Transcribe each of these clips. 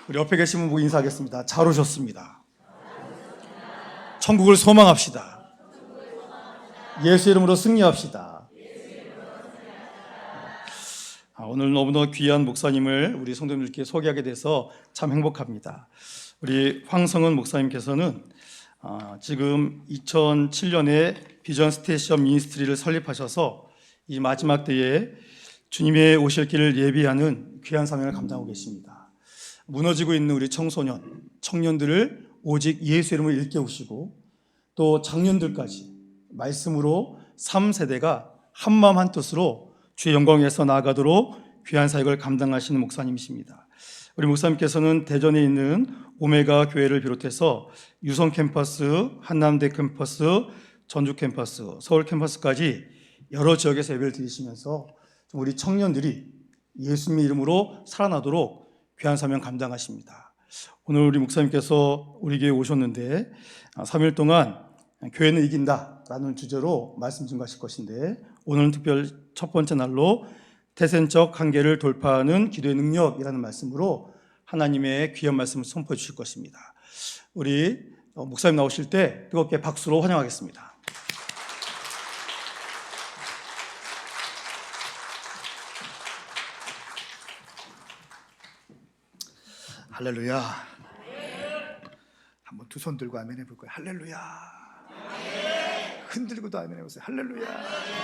우리 옆에 계신 분 보고 인사하겠습니다. 잘 오셨습니다. 천국을 소망합시다. 예수 이름으로 승리합시다. 오늘 너무나 귀한 목사님을 우리 성도님들께 소개하게 돼서 참 행복합니다. 우리 황성은 목사님께서는 지금 2007년에 비전 스테이션 미니스트리를 설립하셔서 이 마지막 때에 주님의 오실 길을 예비하는 귀한 사명을 감당하고 계십니다. 무너지고 있는 우리 청소년, 청년들을 오직 예수 이름으로 일깨우시고 또 장년들까지 말씀으로 3세대가 한마음 한뜻으로 주의 영광 위에서 나아가도록 귀한 사역을 감당하시는 목사님이십니다. 우리 목사님께서는 대전에 있는 오메가 교회를 비롯해서 유성 캠퍼스, 한남대 캠퍼스, 전주 캠퍼스, 서울 캠퍼스까지 여러 지역에서 예배를 드리시면서 우리 청년들이 예수님의 이름으로 살아나도록 귀한 사명 감당하십니다. 오늘 우리 목사님께서 우리 교회에 오셨는데 3일 동안 교회는 이긴다라는 주제로 말씀 증거하실 것인데 오늘은 특별 첫 번째 날로 태생적 한계를 돌파하는 기도의 능력이라는 말씀으로 하나님의 귀한 말씀을 선포해 주실 것입니다. 우리 목사님 나오실 때 뜨겁게 박수로 환영하겠습니다. 할렐루야. 한번 두 손 들고 아멘 해볼 거예요. 할렐루야. 흔들고도 아멘 해보세요. 할렐루야.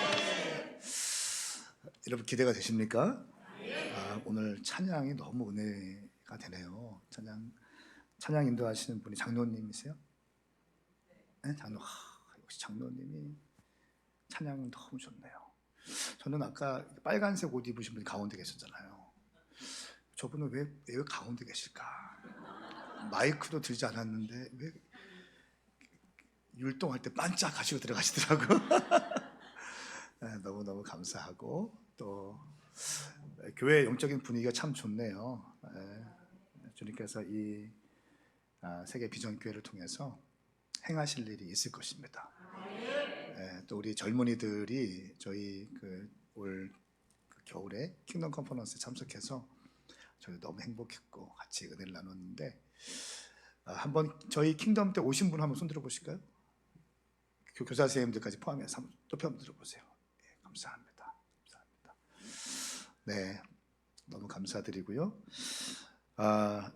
여러분 기대가 되십니까? 오늘 찬양이 너무 은혜가 되네요. 찬양 인도하시는 분이 장로님이세요? 네? 역시 장로님이 찬양이 너무 좋네요. 저는 아까 빨간색 옷 입으신 분이 가운데 계셨잖아요. 저분은 왜 가운데 계실까? 마이크도 들지 않았는데 왜 율동할 때 반짝하시고 들어가시더라고요. 너무너무 감사하고 또 교회 영적인 분위기가 참 좋네요. 주님께서 이 세계 비전 교회를 통해서 행하실 일이 있을 것입니다. 또 우리 젊은이들이 저희 올 겨울에 킹덤 컨퍼런스에 참석해서 저희 너무 행복했고 같이 은혜를 나눴는데 한번 저희 킹덤 때 오신 분 한번 손 들어보실까요? 교사 선생님들까지 포함해서 한번 높이 한번 들어보세요. 감사합니다. 네, 너무 감사드리고요.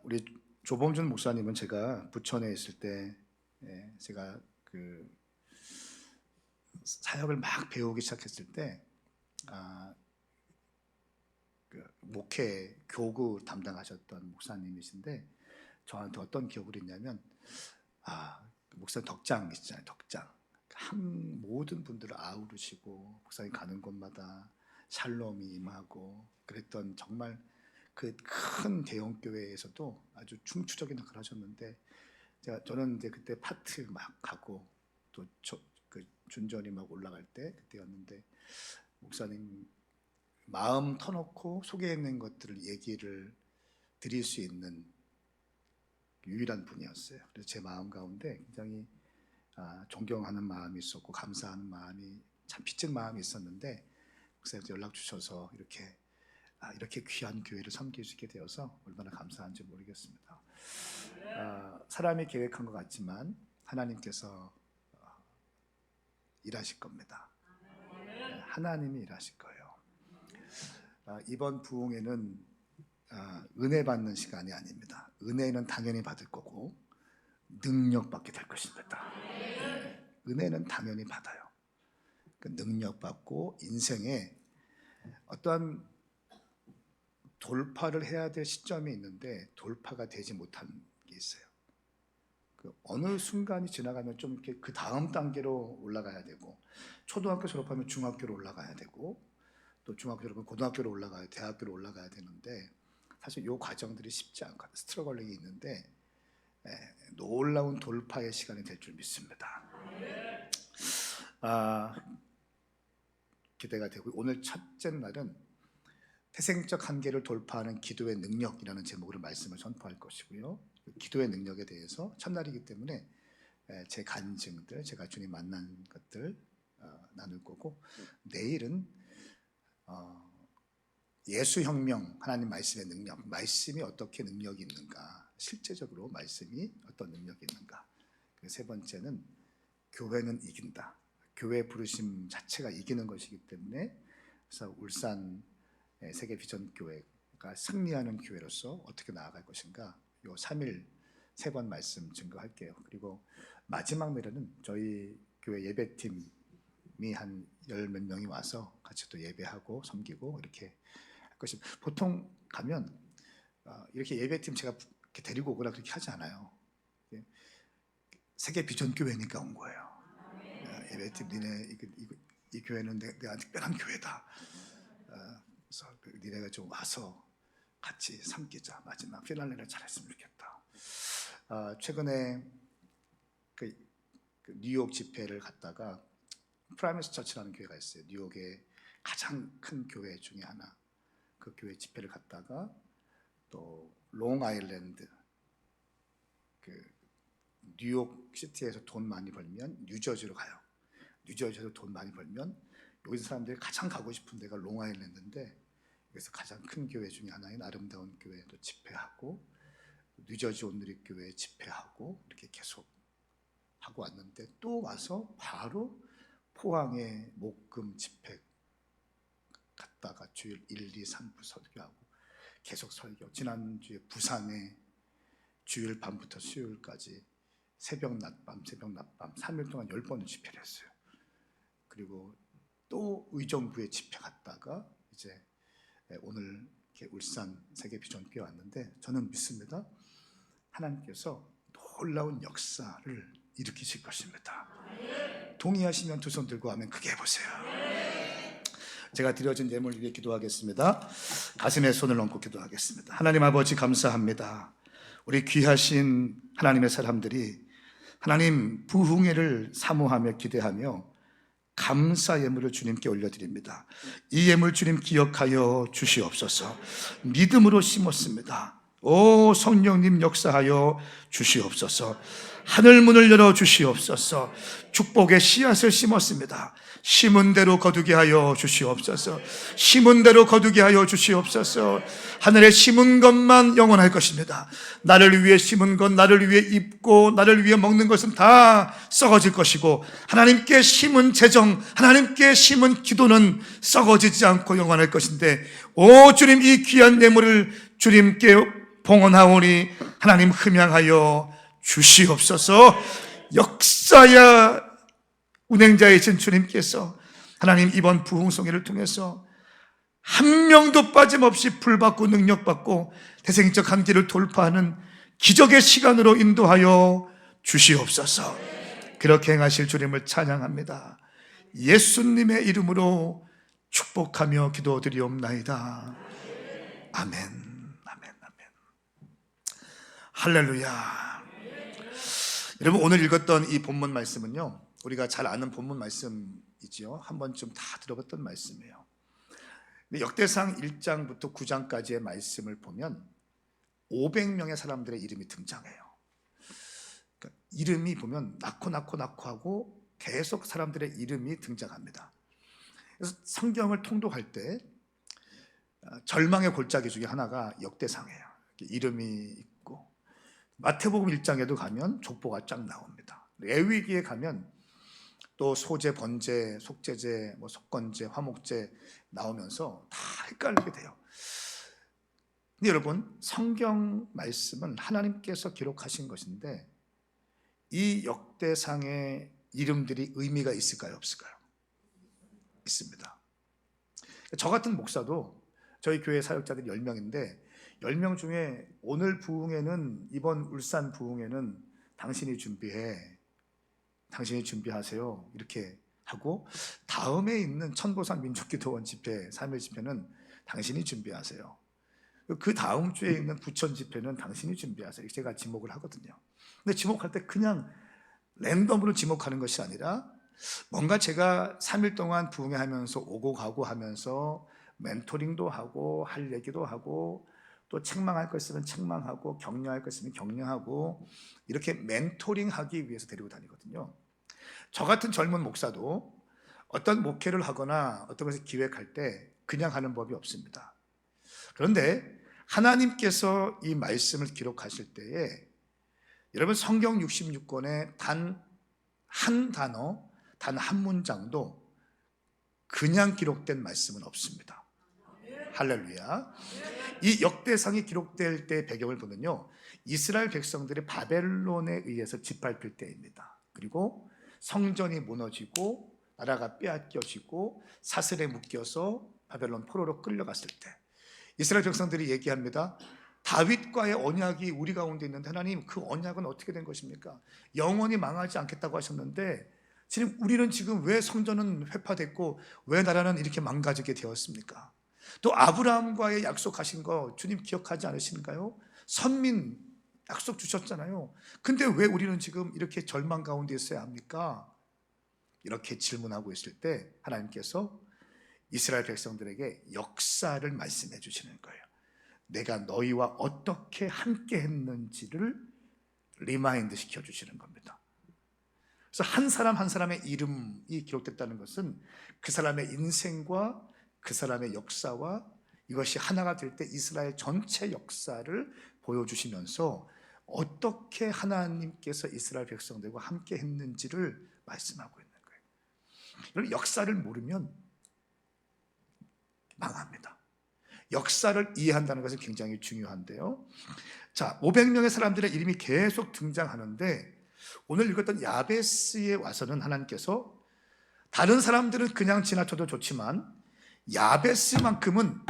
우리 조범준 목사님은 제가 부천에 있을 때 제가 사역을 막 배우기 시작했을 때 목회 교구 담당하셨던 목사님이신데 저한테 어떤 기억을 했냐면 목사님 덕장 있잖아요. 덕장 모든 분들을 아우르시고 목사님 가는 곳마다 샬롬이 임하고 그랬던 정말 그 큰 대형 교회에서도 아주 중추적인 역할을 하셨는데 저는 이제 그때 파트 막 가고 또 준전이 막 올라갈 때 그때였는데 목사님 마음 터놓고 속에 있는 것들을 얘기를 드릴 수 있는 유일한 분이었어요. 그래서 제 마음 가운데 굉장히 존경하는 마음이 있었고 감사하는 마음이 참 빚진 마음이 있었는데 목사님한테 연락 주셔서 이렇게 귀한 교회를 섬길 수 있게 되어서 얼마나 감사한지 모르겠습니다. 사람이 계획한 것 같지만 하나님께서 일하실 겁니다. 하나님이 일하실 거예요. 이번 부흥회는 은혜 받는 시간이 아닙니다. 은혜는 당연히 받을 거고 능력 받게 될 것입니다. 은혜는 당연히 받아요. 능력 받고 인생에 어떠한 돌파를 해야 될 시점이 있는데 돌파가 되지 못한 게 있어요. 어느 순간이 지나가면 좀 이렇게 그 다음 단계로 올라가야 되고 초등학교 졸업하면 중학교로 올라가야 되고 또 중학교 졸업하면 고등학교로 올라가야 대학교로 올라가야 되는데 사실 이 과정들이 쉽지 않고 스트러글링이 있는데 놀라운 돌파의 시간이 될 줄 믿습니다. 기대가 되고 오늘 첫째 날은 태생적 한계를 돌파하는 기도의 능력이라는 제목으로 말씀을 선포할 것이고요. 기도의 능력에 대해서 첫날이기 때문에 제 간증들, 제가 주님 만난 것들 나눌 거고 내일은 예수혁명, 하나님 말씀의 능력, 말씀이 어떻게 능력이 있는가, 실제적으로 말씀이 어떤 능력이 있는가. 세 번째는 교회는 이긴다. 교회 부르심 자체가 이기는 것이기 때문에, 그래서 울산 세계 비전 교회가 승리하는 교회로서 어떻게 나아갈 것인가, 요 3일 3번 말씀 증거할게요. 그리고 마지막 날에는 저희 교회 예배팀이 한 10몇 명이 와서 같이 또 예배하고 섬기고 이렇게 할 것입니다. 보통 가면 이렇게 예배팀 제가 이렇게 데리고 오거나 그렇게 하지 않아요. 세계 비전 교회니까 온 거예요. 예배팀, 니네 이 교회는 내가 특별한 교회다. 그래서 니네가 좀 와서 같이 섬기자. 마지막 피날레를 잘했으면 좋겠다. 최근에 그 뉴욕 집회를 갔다가 프라이머스 처치라는 교회가 있어요. 뉴욕의 가장 큰 교회 중에 하나. 그 교회 집회를 갔다가 또 롱아일랜드, 그 뉴욕 시티에서 돈 많이 벌면 뉴저지로 가요. 뉴저지에서 돈 많이 벌면 여기 사람들이 가장 가고 싶은 데가 롱아일랜드인데, 여기서 가장 큰 교회 중에 하나인 아름다운 교회도 집회하고 뉴저지 온누리 교회 집회하고 이렇게 계속 하고 왔는데, 또 와서 바로 포항에 목금 집회 갔다가 주일 1, 2, 3부 설교하고 계속 설교. 지난주에 부산에 주일 밤부터 수요일까지 새벽 낮밤 3일 동안 10번을 집회를 했어요. 그리고 또 의정부에 집회 갔다가 이제 오늘 이렇게 울산 세계 비전 교회 왔는데, 저는 믿습니다. 하나님께서 놀라운 역사를 일으키실 것입니다. 동의하시면 두 손 들고 하면 크게 해보세요. 제가 드려진 예물 위해 기도하겠습니다. 가슴에 손을 얹고 기도하겠습니다. 하나님 아버지, 감사합니다. 우리 귀하신 하나님의 사람들이 하나님 부흥회를 사모하며 기대하며 감사 예물을 주님께 올려드립니다. 이 예물 주님 기억하여 주시옵소서. 믿음으로 심었습니다. 오 성령님 역사하여 주시옵소서. 하늘 문을 열어 주시옵소서. 축복의 씨앗을 심었습니다. 심은 대로 거두게 하여 주시옵소서. 심은 대로 거두게 하여 주시옵소서. 하늘에 심은 것만 영원할 것입니다. 나를 위해 심은 것, 나를 위해 입고 나를 위해 먹는 것은 다 썩어질 것이고, 하나님께 심은 재정, 하나님께 심은 기도는 썩어지지 않고 영원할 것인데, 오 주님, 이 귀한 예물을 주님께 봉헌하오니 하나님 흠양하여 주시옵소서. 역사야 운행자이신 주님께서 하나님 이번 부흥송회를 통해서 한 명도 빠짐없이 불받고 능력받고 대생적 한계를 돌파하는 기적의 시간으로 인도하여 주시옵소서. 그렇게 행하실 주님을 찬양합니다. 예수님의 이름으로 축복하며 기도드리옵나이다. 아멘, 아멘, 아멘. 할렐루야. 여러분, 오늘 읽었던 이 본문 말씀은요, 우리가 잘 아는 본문 말씀이지요. 한 번쯤 다 들어봤던 말씀이에요. 근데 역대상 1장부터 9장까지의 말씀을 보면 500명의 사람들의 이름이 등장해요. 그러니까 이름이 보면 낳고 하고 계속 사람들의 이름이 등장합니다. 그래서 성경을 통독할 때 절망의 골짜기 중에 하나가 역대상이에요. 이름이 있고, 마태복음 1장에도 가면 족보가 쫙 나옵니다. 레위기에 가면 또 소제, 번제, 속제제, 속건제, 화목제 나오면서 다 헷갈리게 돼요. 근데 여러분, 성경 말씀은 하나님께서 기록하신 것인데 이 역대상의 이름들이 의미가 있을까요, 없을까요? 있습니다. 저 같은 목사도 저희 교회 사역자들이 10명인데 10명 중에 오늘 부흥회는, 이번 울산 부흥회는 당신이 준비해, 당신이 준비하세요, 이렇게 하고, 다음에 있는 천보산 민족기도원 집회, 3일 집회는 당신이 준비하세요, 그 다음 주에 있는 부천 집회는 당신이 준비하세요, 제가 지목을 하거든요. 근데 지목할 때 그냥 랜덤으로 지목하는 것이 아니라 뭔가 제가 3일 동안 부흥회 하면서 오고 가고 하면서 멘토링도 하고 할 얘기도 하고 또 책망할 거 있으면 책망하고 격려할 거 있으면 격려하고 이렇게 멘토링하기 위해서 데리고 다니거든요. 저 같은 젊은 목사도 어떤 목회를 하거나 어떤 것을 기획할 때 그냥 하는 법이 없습니다. 그런데 하나님께서 이 말씀을 기록하실 때에 여러분 성경 66권에 단 한 단어, 단 한 문장도 그냥 기록된 말씀은 없습니다. 할렐루야. 이 역대상이 기록될 때 배경을 보면요, 이스라엘 백성들이 바벨론에 의해서 짓밟힐 때입니다. 그리고 성전이 무너지고 나라가 빼앗겨지고 사슬에 묶여서 바벨론 포로로 끌려갔을 때 이스라엘 백성들이 얘기합니다. 다윗과의 언약이 우리 가운데 있는데 하나님, 그 언약은 어떻게 된 것입니까? 영원히 망하지 않겠다고 하셨는데 지금 우리는 지금 왜 성전은 회파됐고 왜 나라는 이렇게 망가지게 되었습니까? 또 아브라함과의 약속하신 거 주님 기억하지 않으시는가요? 선민 약속 주셨잖아요. 근데 왜 우리는 지금 이렇게 절망 가운데 있어야 합니까? 이렇게 질문하고 있을 때 하나님께서 이스라엘 백성들에게 역사를 말씀해 주시는 거예요. 내가 너희와 어떻게 함께 했는지를 리마인드 시켜주시는 겁니다. 그래서 한 사람 한 사람의 이름이 기록됐다는 것은 그 사람의 인생과 그 사람의 역사와 이것이 하나가 될 때 이스라엘 전체 역사를 보여주시면서 어떻게 하나님께서 이스라엘 백성들과 함께 했는지를 말씀하고 있는 거예요. 여러분, 역사를 모르면 망합니다. 역사를 이해한다는 것은 굉장히 중요한데요. 자, 500명의 사람들의 이름이 계속 등장하는데 오늘 읽었던 야베스에 와서는 하나님께서 다른 사람들은 그냥 지나쳐도 좋지만 야베스만큼은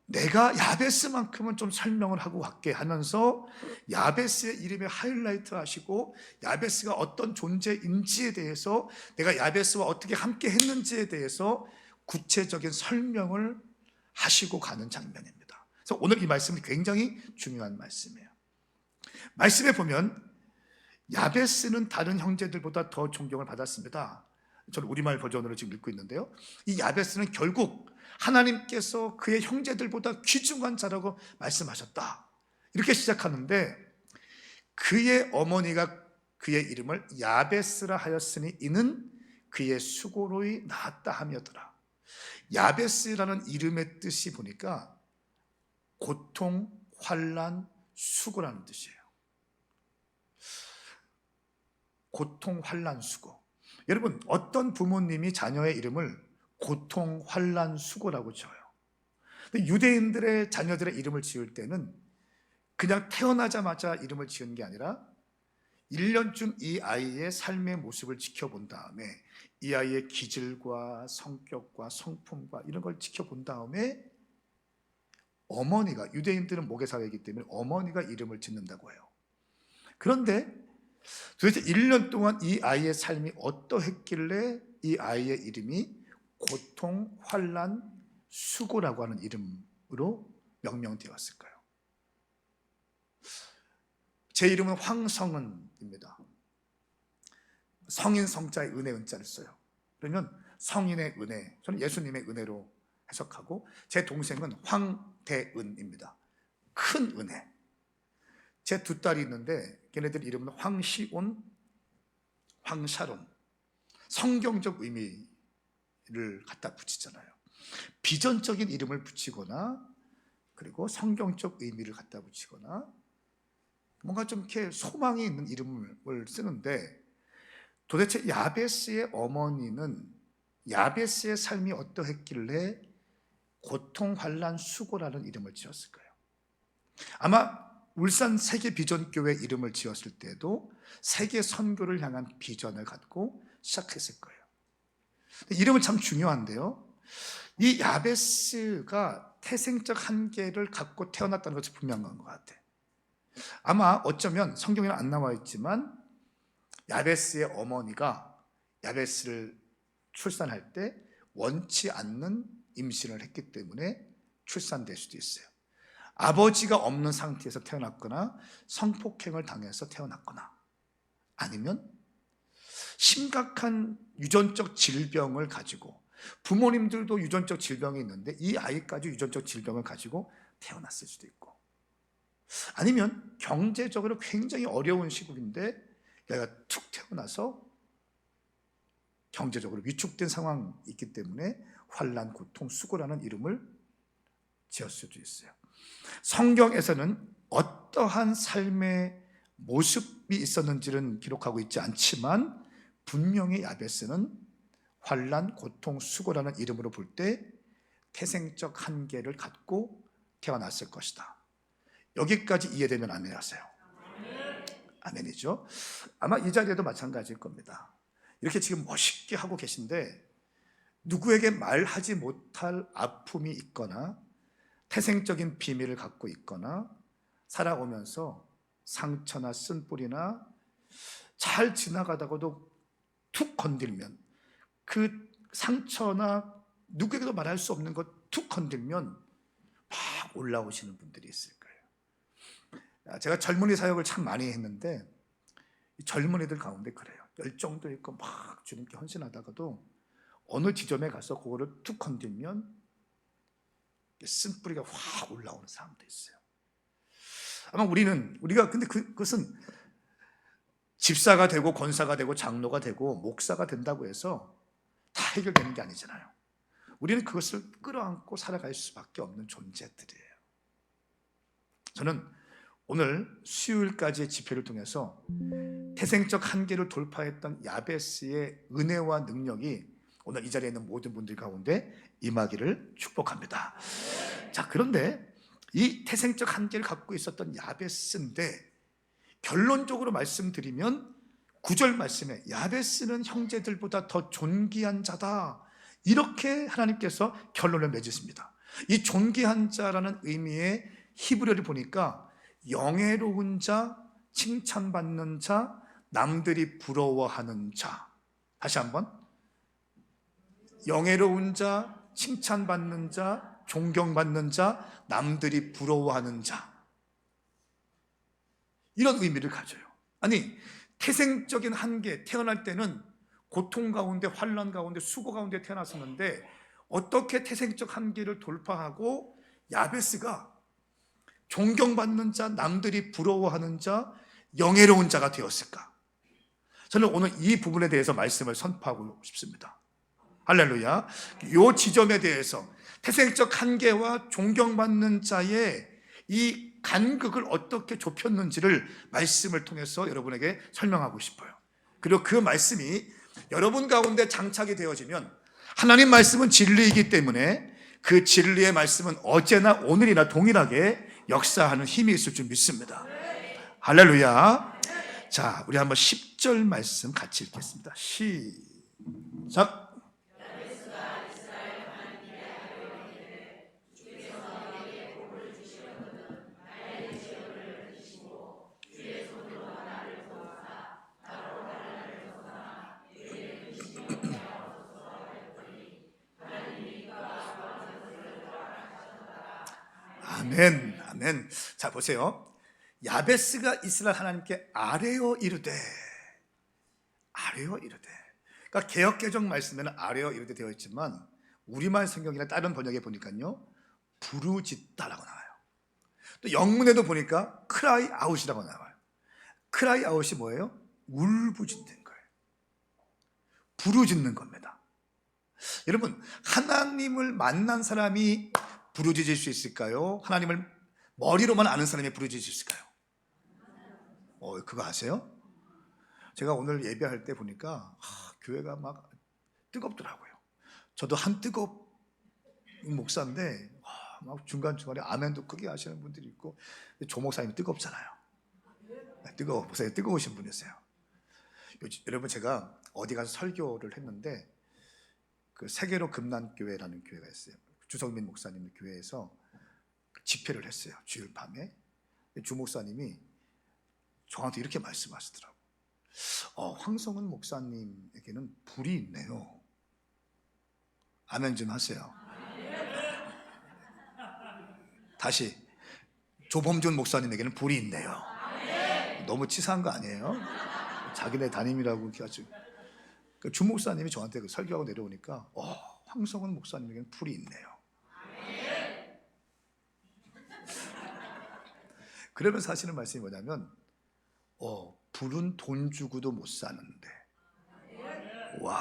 내가 야베스만큼은 좀 설명을 하고 갈게 하면서 야베스의 이름에 하이라이트 하시고 야베스가 어떤 존재인지에 대해서 내가 야베스와 어떻게 함께 했는지에 대해서 구체적인 설명을 하시고 가는 장면입니다. 그래서 오늘 이 말씀이 굉장히 중요한 말씀이에요. 말씀에 보면 야베스는 다른 형제들보다 더 존경을 받았습니다. 저는 우리말 버전으로 지금 읽고 있는데요, 이 야베스는 결국 하나님께서 그의 형제들보다 귀중한 자라고 말씀하셨다, 이렇게 시작하는데 그의 어머니가 그의 이름을 야베스라 하였으니 이는 그의 수고로 낳았다 하며더라. 야베스라는 이름의 뜻이 보니까 고통, 환난, 수고라는 뜻이에요. 고통, 환난, 수고. 여러분, 어떤 부모님이 자녀의 이름을 고통, 환난, 수고라고 지어요? 근데 유대인들의 자녀들의 이름을 지을 때는 그냥 태어나자마자 이름을 지은 게 아니라 1년쯤 이 아이의 삶의 모습을 지켜본 다음에 이 아이의 기질과 성격과 성품과 이런 걸 지켜본 다음에 어머니가, 유대인들은 모계사회이기 때문에 어머니가 이름을 짓는다고 해요. 그런데 도대체 1년 동안 이 아이의 삶이 어떠했길래 이 아이의 이름이 고통, 환난, 수고라고 하는 이름으로 명명되었을까요? 제 이름은 황성은입니다. 성인 성자의 은혜 은자를 써요. 그러면 성인의 은혜, 저는 예수님의 은혜로 해석하고, 제 동생은 황대은입니다. 큰 은혜. 제 두 딸이 있는데 걔네들 이름은 황시온, 황샤론. 성경적 의미를 갖다 붙이잖아요. 비전적인 이름을 붙이거나 그리고 성경적 의미를 갖다 붙이거나 뭔가 좀 이렇게 소망이 있는 이름을 쓰는데, 도대체 야베스의 어머니는 야베스의 삶이 어떠했길래 고통, 환난, 수고라는 이름을 지었을까요? 아마 울산 세계 비전교회 이름을 지었을 때도 세계 선교를 향한 비전을 갖고 시작했을 거예요. 이름은 참 중요한데요, 이 야베스가 태생적 한계를 갖고 태어났다는 것이 분명한 것 같아요. 아마 어쩌면 성경에는 안 나와 있지만 야베스의 어머니가 야베스를 출산할 때 원치 않는 임신을 했기 때문에 출산될 수도 있어요. 아버지가 없는 상태에서 태어났거나 성폭행을 당해서 태어났거나 아니면 심각한 유전적 질병을 가지고, 부모님들도 유전적 질병이 있는데 이 아이까지 유전적 질병을 가지고 태어났을 수도 있고, 아니면 경제적으로 굉장히 어려운 시국인데 얘가 툭 태어나서 경제적으로 위축된 상황이 있기 때문에 환난, 고통, 수고라는 이름을 지을 수도 있어요. 성경에서는 어떠한 삶의 모습이 있었는지는 기록하고 있지 않지만 분명히 야베스는 환난, 고통, 수고라는 이름으로 볼 때 태생적 한계를 갖고 태어났을 것이다. 여기까지 이해되면 아멘 하세요. 아멘이죠. 아마 이 자리에도 마찬가지일 겁니다. 이렇게 지금 멋있게 하고 계신데 누구에게 말하지 못할 아픔이 있거나 태생적인 비밀을 갖고 있거나 살아오면서 상처나 쓴뿌리나 잘 지나가다가도 툭 건들면 그 상처나 누구에게도 말할 수 없는 것 툭 건들면 막 올라오시는 분들이 있을 거예요. 제가 젊은이 사역을 참 많이 했는데 젊은이들 가운데 그래요. 열정도 있고 막 주님께 헌신하다가도 어느 지점에 가서 그거를 툭 건들면 쓴뿌리가 확 올라오는 사람도 있어요. 아마 우리가 근데 그것은 집사가 되고 권사가 되고 장로가 되고 목사가 된다고 해서 다 해결되는 게 아니잖아요. 우리는 그것을 끌어안고 살아갈 수밖에 없는 존재들이에요. 저는 오늘 수요일까지의 집회를 통해서 태생적 한계를 돌파했던 야베스의 은혜와 능력이 오늘 이 자리에 있는 모든 분들 가운데 임하기를 축복합니다. 자, 그런데 이 태생적 한계를 갖고 있었던 야베스인데 결론적으로 말씀드리면 9절 말씀에 야베스는 형제들보다 더 존귀한 자다, 이렇게 하나님께서 결론을 맺으십니다. 이 존귀한 자라는 의미의 히브리어를 보니까 영예로운 자, 칭찬받는 자, 남들이 부러워하는 자. 다시 한번, 영예로운 자, 칭찬받는 자, 존경받는 자, 남들이 부러워하는 자, 이런 의미를 가져요. 아니, 태생적인 한계, 태어날 때는 고통 가운데, 환난 가운데, 수고 가운데 태어났었는데 어떻게 태생적 한계를 돌파하고 야베스가 존경받는 자, 남들이 부러워하는 자, 영예로운 자가 되었을까? 저는 오늘 이 부분에 대해서 말씀을 선포하고 싶습니다. 할렐루야. 이 지점에 대해서 태생적 한계와 존경받는 자의 이 간극을 어떻게 좁혔는지를 말씀을 통해서 여러분에게 설명하고 싶어요. 그리고 그 말씀이 여러분 가운데 장착이 되어지면, 하나님 말씀은 진리이기 때문에 그 진리의 말씀은 어제나 오늘이나 동일하게 역사하는 힘이 있을 줄 믿습니다. 할렐루야. 자, 우리 한번 10절 말씀 같이 읽겠습니다. 시작. 아멘, 아멘. 자, 보세요. 야베스가 이스라엘 하나님께 아뢰어 이르되, 아뢰어 이르되. 그러니까 개역개정 말씀에는 아뢰어 이르되 되어 있지만 우리말 성경이나 다른 번역에 보니까요, 부르짖다라고 나와요. 또 영문에도 보니까 크라이 아웃이라고 나와요. 크라이 아웃이 뭐예요? 울부짖는 거예요. 부르짖는 겁니다. 여러분, 하나님을 만난 사람이 부르짖을 수 있을까요? 하나님을 머리로만 아는 사람이 부르짖을 수 있을까요? 그거 아세요? 제가 오늘 예배할 때 보니까 교회가 막 뜨겁더라고요. 저도 한 뜨겁 목사인데 막 중간중간에 아멘도 크게 하시는 분들이 있고, 조 목사님이 뜨겁잖아요. 뜨거워 보세요. 뜨거우신 분이세요. 여러분, 제가 어디 가서 설교를 했는데 그 세계로 금난교회라는 교회가 있어요. 주성민 목사님 교회에서 집회를 했어요. 주일 밤에. 주 목사님이 저한테 이렇게 말씀하시더라고요. 황성은 목사님에게는 불이 있네요. 아멘 좀 하세요. 다시, 조범준 목사님에게는 불이 있네요. 너무 치사한 거 아니에요? 자기네 담임이라고 이렇게 하죠. 주 목사님이 저한테 설교하고 내려오니까 황성은 목사님에게는 불이 있네요. 그러면서 하시는 말씀이 뭐냐면, 불은 돈 주고도 못 사는데. 와,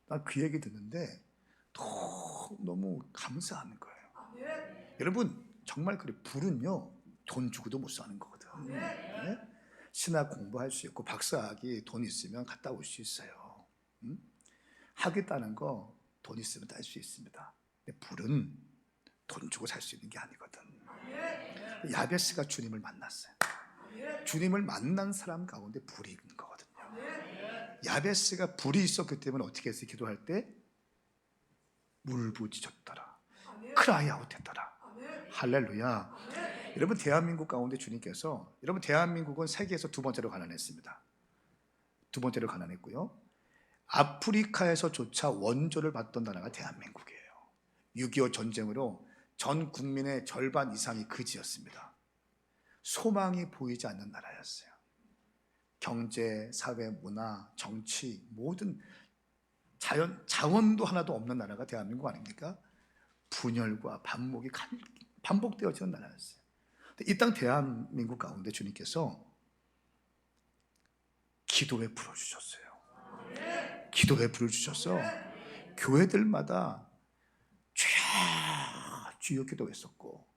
난 그 얘기 듣는데 너무 감사한 거예요. 여러분 정말 그래, 불은요 돈 주고도 못 사는 거거든. 네? 신학 공부할 수 있고 박사학위 돈 있으면 갔다 올 수 있어요. 하겠다는 거 돈 있으면 다 할 수 있습니다. 근데 불은 돈 주고 살 수 있는 게 아니거든. 야베스가 주님을 만났어요. 주님을 만난 사람 가운데 불이 있는 거거든요. 야베스가 불이 있었기 때문에 어떻게 했어요? 기도할 때 울부짖었더라, 크라이아웃 했더라. 할렐루야. 여러분 대한민국 가운데 주님께서, 여러분 대한민국은 세계에서 두 번째로 가난했습니다. 두 번째로 가난했고요, 아프리카에서조차 원조를 받던 나라가 대한민국이에요. 6.25 전쟁으로 전 국민의 절반 이상이 거지였습니다. 소망이 보이지 않는 나라였어요. 경제, 사회, 문화, 정치 모든 자원도 하나도 없는 나라가 대한민국 아닙니까? 분열과 반목이 반복되어지는 나라였어요. 이 땅 대한민국 가운데 주님께서 기도에 불을 주셨어요. 기도에 불을 주셔서 교회들마다 주여 기도했었고,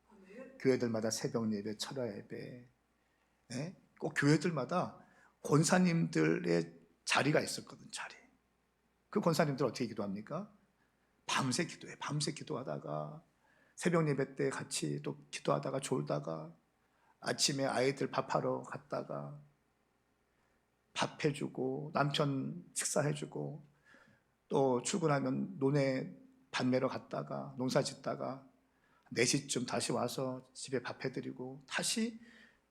교회들마다 새벽 예배, 철야 예배, 꼭 교회들마다 권사님들의 자리가 있었거든. 자리. 그 권사님들 어떻게 기도합니까? 밤새 기도해. 밤새 기도하다가 새벽 예배 때 같이 또 기도하다가 졸다가 아침에 아이들 밥하러 갔다가 밥 해주고 남편 식사해주고 또 출근하면 논에 밭 매러 갔다가 농사 짓다가 4시쯤 다시 와서 집에 밥 해드리고 다시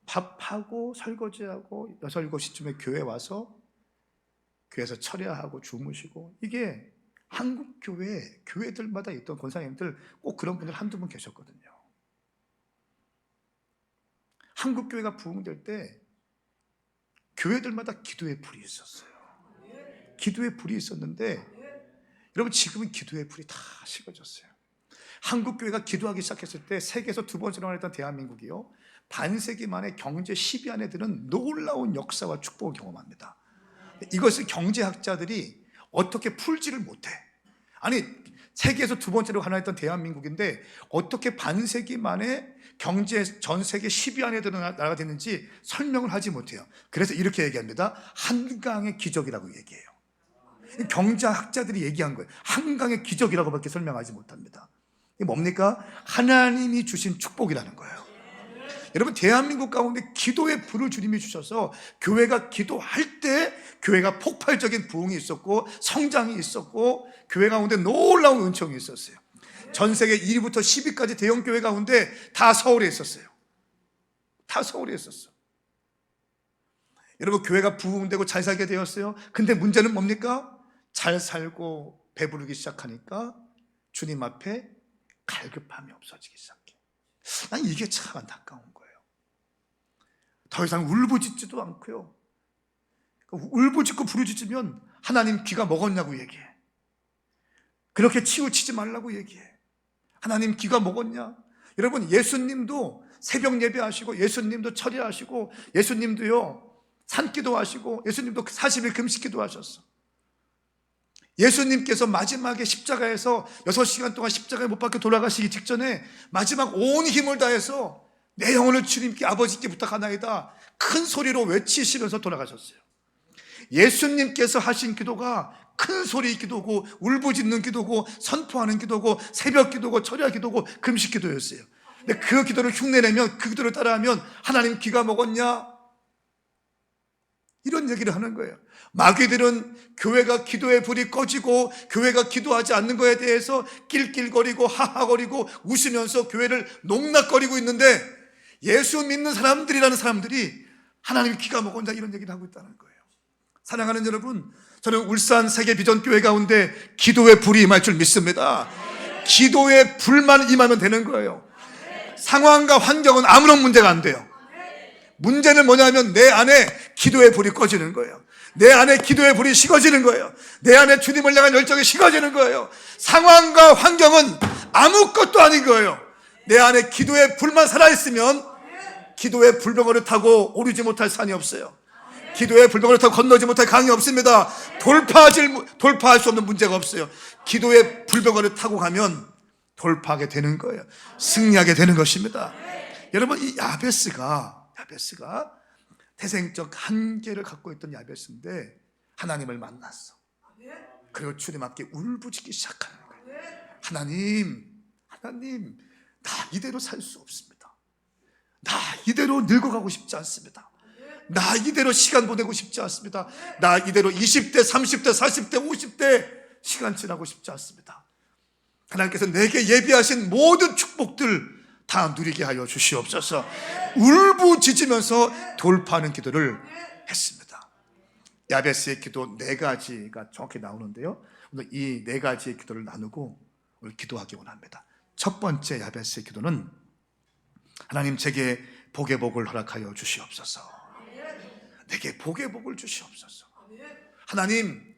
밥하고 설거지하고 6, 7시쯤에 교회 와서 교회에서 철야하고 주무시고, 이게 한국 교회들마다 있던 권사님들 꼭 그런 분들 한두 분 계셨거든요. 한국 교회가 부흥될 때 교회들마다 기도의 불이 있었어요. 기도의 불이 있었는데 여러분 지금은 기도의 불이 다 식어졌어요. 한국 교회가 기도하기 시작했을 때 세계에서 두 번째로 했던 대한민국이요, 반세기 만에 경제 10위 안에 드는 놀라운 역사와 축복을 경험합니다. 이것을 경제학자들이 어떻게 풀지를 못해. 아니 세계에서 두 번째로 가난했던 대한민국인데 어떻게 반세기 만에 경제 전 세계 10위 안에 드는 나라가 됐는지 설명을 하지 못해요. 그래서 이렇게 얘기합니다. 한강의 기적이라고 얘기해요. 경제학자들이 얘기한 거예요. 한강의 기적이라고밖에 설명하지 못합니다. 이게 뭡니까? 하나님이 주신 축복이라는 거예요. 여러분 대한민국 가운데 기도의 불을 주님이 주셔서 교회가 기도할 때 교회가 폭발적인 부흥이 있었고 성장이 있었고 교회 가운데 놀라운 은총이 있었어요. 전 세계 1위부터 10위까지 대형 교회 가운데 다 서울에 있었어요. 다 서울에 있었어. 여러분 교회가 부흥되고 잘 살게 되었어요. 근데 문제는 뭡니까? 잘 살고 배부르기 시작하니까 주님 앞에 갈급함이 없어지기 시작해. 난 이게 참 안타까운 거예요. 더 이상 울부짖지도 않고요, 울부짖고 부르짖으면 하나님 귀가 먹었냐고 얘기해. 그렇게 치우치지 말라고 얘기해. 하나님 귀가 먹었냐? 여러분 예수님도 새벽 예배하시고 예수님도 철야하시고 예수님도요 산기도 하시고 예수님도 40일 금식기도 하셨어. 예수님께서 마지막에 십자가에서 6시간 동안 십자가에 못 박혀 돌아가시기 직전에 마지막 온 힘을 다해서 내 영혼을 주님께 아버지께 부탁하나이다 큰 소리로 외치시면서 돌아가셨어요. 예수님께서 하신 기도가 큰 소리 기도고 울부짖는 기도고 선포하는 기도고 새벽 기도고 철야 기도고 금식 기도였어요. 근데 그 기도를 흉내내면, 그 기도를 따라하면 하나님 귀가 먹었냐? 이런 얘기를 하는 거예요. 마귀들은 교회가 기도의 불이 꺼지고 교회가 기도하지 않는 것에 대해서 낄낄거리고 하하거리고 웃으면서 교회를 농락거리고 있는데, 예수 믿는 사람들이라는 사람들이 하나님 귀가 먹었냐 이런 얘기를 하고 있다는 거예요. 사랑하는 여러분, 저는 울산 세계비전교회 가운데 기도의 불이 임할 줄 믿습니다. 기도의 불만 임하면 되는 거예요. 상황과 환경은 아무런 문제가 안 돼요. 문제는 뭐냐면 내 안에 기도의 불이 꺼지는 거예요. 내 안에 기도의 불이 식어지는 거예요. 내 안에 주님을 향한 열정이 식어지는 거예요. 상황과 환경은 아무것도 아닌 거예요. 내 안에 기도의 불만 살아있으면 기도의 불병거를 타고 오르지 못할 산이 없어요. 기도의 불병거를 타고 건너지 못할 강이 없습니다. 돌파할 수 없는 문제가 없어요. 기도의 불병거를 타고 가면 돌파하게 되는 거예요. 승리하게 되는 것입니다. 여러분, 이 야베스가 태생적 한계를 갖고 있던 야베스인데 하나님을 만났어. 그리고 주님 앞에 울부짖기 시작하는 거예요. 하나님, 나 이대로 살 수 없습니다. 나 이대로 늙어가고 싶지 않습니다. 나 이대로 시간 보내고 싶지 않습니다. 나 이대로 20대, 30대, 40대, 50대 시간 지나고 싶지 않습니다. 하나님께서 내게 예비하신 모든 축복들 다 누리게 하여 주시옵소서. 울부짖으면서 돌파하는 기도를 했습니다. 야베스의 기도 4가지가 정확히 나오는데요, 오늘 이 4가지의 기도를 나누고 오늘 기도하기 원합니다. 첫 번째 야베스의 기도는 하나님, 제게 복의 복을 허락하여 주시옵소서. 내게 복의 복을 주시옵소서. 하나님,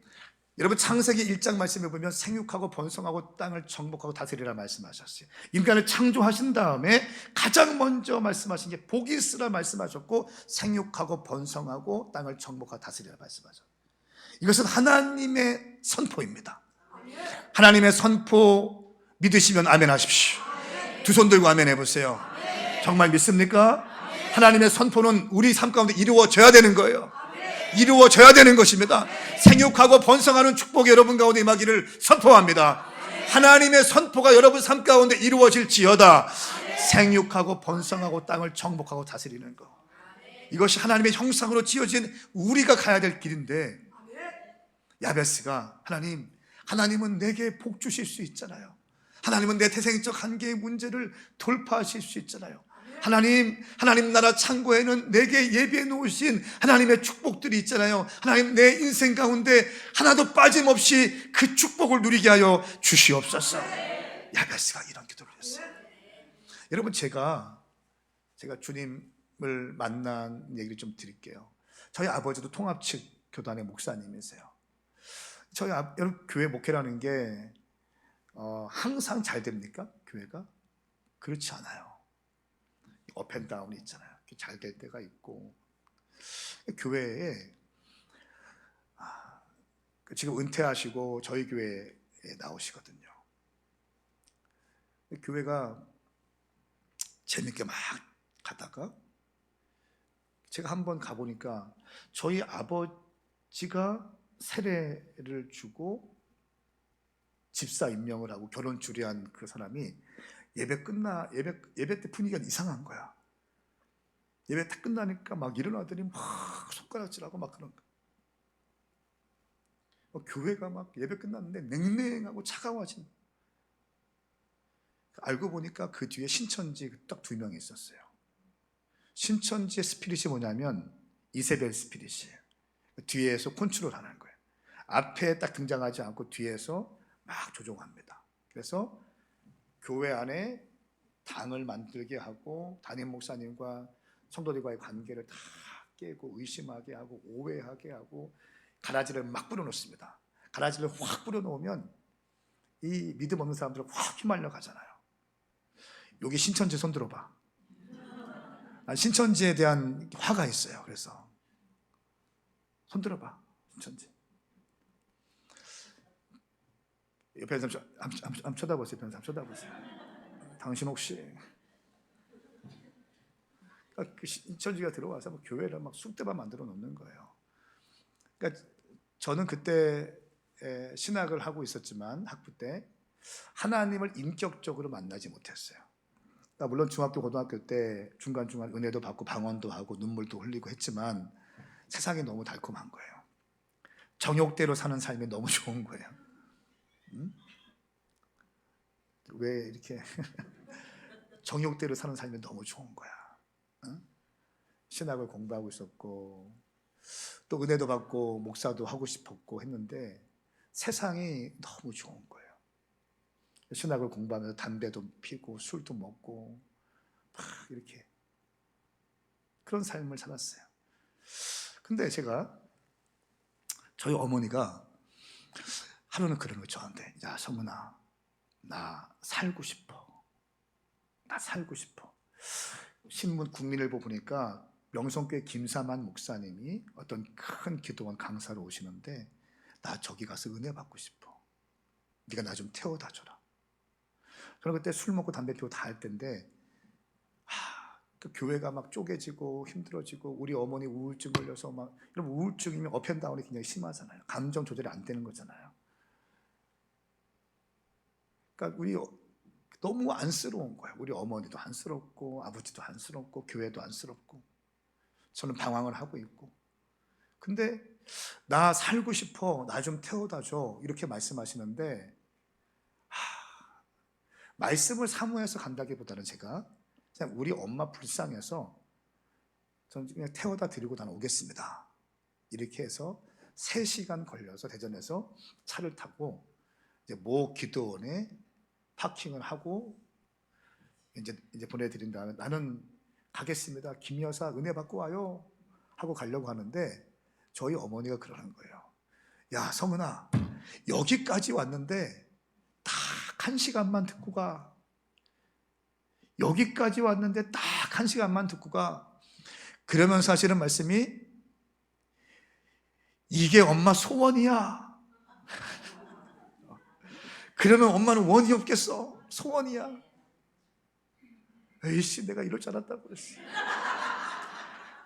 여러분 창세기 1장 말씀에 보면 생육하고 번성하고 땅을 정복하고 다스리라 말씀하셨어요. 인간을 창조하신 다음에 가장 먼저 말씀하신 게 복이 있으라 말씀하셨고, 생육하고 번성하고 땅을 정복하고 다스리라 말씀하셨어요. 이것은 하나님의 선포입니다. 하나님의 선포 믿으시면 아멘 하십시오. 두 손 들고 아멘 해보세요. 정말 믿습니까? 하나님의 선포는 우리 삶 가운데 이루어져야 되는 거예요. 이루어져야 되는 것입니다. 생육하고 번성하는 축복이 여러분 가운데 임하기를 선포합니다. 하나님의 선포가 여러분 삶 가운데 이루어질지어다. 생육하고 번성하고 땅을 정복하고 다스리는 것, 이것이 하나님의 형상으로 지어진 우리가 가야 될 길인데, 야베스가 하나님은 내게 복 주실 수 있잖아요. 하나님은 내 태생적 한계의 문제를 돌파하실 수 있잖아요. 하나님 나라 창고에는 내게 예비해 놓으신 하나님의 축복들이 있잖아요. 하나님, 내 인생 가운데 하나도 빠짐없이 그 축복을 누리게 하여 주시옵소서. 야베스가 이런 기도를 했어요. 여러분, 제가 주님을 만난 얘기를 좀 드릴게요. 저희 아버지도 통합측 교단의 목사님이세요. 여러분, 교회 목회라는 게 항상 잘 됩니까? 교회가? 그렇지 않아요. 업앤다운이 있잖아요. 잘 될 때가 있고. 교회에 지금 은퇴하시고 저희 교회에 나오시거든요. 교회가 재밌게 막 가다가 제가 한번 가보니까 저희 아버지가 세례를 주고 집사 임명을 하고 결혼 주례한 그 사람이 예배 때 분위기가 이상한 거야. 예배 다 끝나니까 막 일어나더니 막 손가락질하고 막 그런 거야. 교회가 막 예배 끝났는데 냉랭하고 차가워진. 알고 보니까 그 뒤에 신천지 딱 2명이 있었어요. 신천지의 스피릿이 뭐냐면 이세벨 스피릿이에요. 뒤에서 컨트롤하는 거예요. 앞에 딱 등장하지 않고 뒤에서 막 조종합니다. 그래서 교회 안에 당을 만들게 하고 담임 목사님과 성도들과의 관계를 다 깨고 의심하게 하고 오해하게 하고 가라지를 막 뿌려놓습니다. 가라지를 확 뿌려놓으면 이 믿음 없는 사람들은 확 휘말려 가잖아요. 여기 신천지 손 들어봐. 신천지에 대한 화가 있어요. 그래서 손 들어봐. 신천지. 옆에 사람 한번 쳐다보세요. 옆에 사람 쳐다보세요. 당신 혹시 그 신천지가 들어와서 뭐 교회를 막 쑥대밭 만들어 놓는 거예요. 그러니까 저는 그때 신학을 하고 있었지만 학부 때 하나님을 인격적으로 만나지 못했어요. 그러니까 물론 중학교 고등학교 때 중간중간 은혜도 받고 방언도 하고 눈물도 흘리고 했지만 세상이 너무 달콤한 거예요. 정욕대로 사는 삶이 너무 좋은 거예요. 왜 이렇게 정욕대로 사는 삶이 너무 좋은 거야. 신학을 공부하고 있었고 또 은혜도 받고 목사도 하고 싶었고 했는데 세상이 너무 좋은 거예요. 신학을 공부하면서 담배도 피고 술도 먹고 막 이렇게 그런 삶을 살았어요. 근데 제가 저희 어머니가 하루는 그런 거 저한테, 야 성은아, 나 살고 싶어. 나 살고 싶어. 신문 국민일보 보니까 명성교회 김사만 목사님이 어떤 큰 기도원 강사로 오시는데 나 저기 가서 은혜 받고 싶어. 네가 나 좀 태워다 줘라. 저는 그때 술 먹고 담배 피우고 다 할 때인데 그 교회가 막 쪼개지고 힘들어지고 우리 어머니 우울증 걸려서 막 이런 우울증이면 업앤다운이 굉장히 심하잖아요. 감정 조절이 안 되는 거잖아요. 그러니까 우리 너무 안쓰러운 거예요. 우리 어머니도 안쓰럽고 아버지도 안쓰럽고 교회도 안쓰럽고 저는 방황을 하고 있고 근데 나 살고 싶어 나 좀 태워다 줘 이렇게 말씀하시는데 말씀을 사모해서 간다기보다는 제가 그냥 우리 엄마 불쌍해서 저는 그냥 태워다 드리고 나는 오겠습니다. 이렇게 해서 3시간 걸려서 대전에서 차를 타고 이제 모 기도원에 파킹을 하고 이제 보내드린 다음에 나는 가겠습니다. 김 여사 은혜 받고 와요 하고 가려고 하는데 저희 어머니가 그러는 거예요. 야 성은아 여기까지 왔는데 딱 1시간만 듣고 가. 여기까지 왔는데 딱 1시간만 듣고 가. 그러면서 하시는 말씀이 이게 엄마 소원이야. 그러면 엄마는 원이 없겠어. 소원이야. 에이씨 내가 이럴 줄 알았다고 그랬어.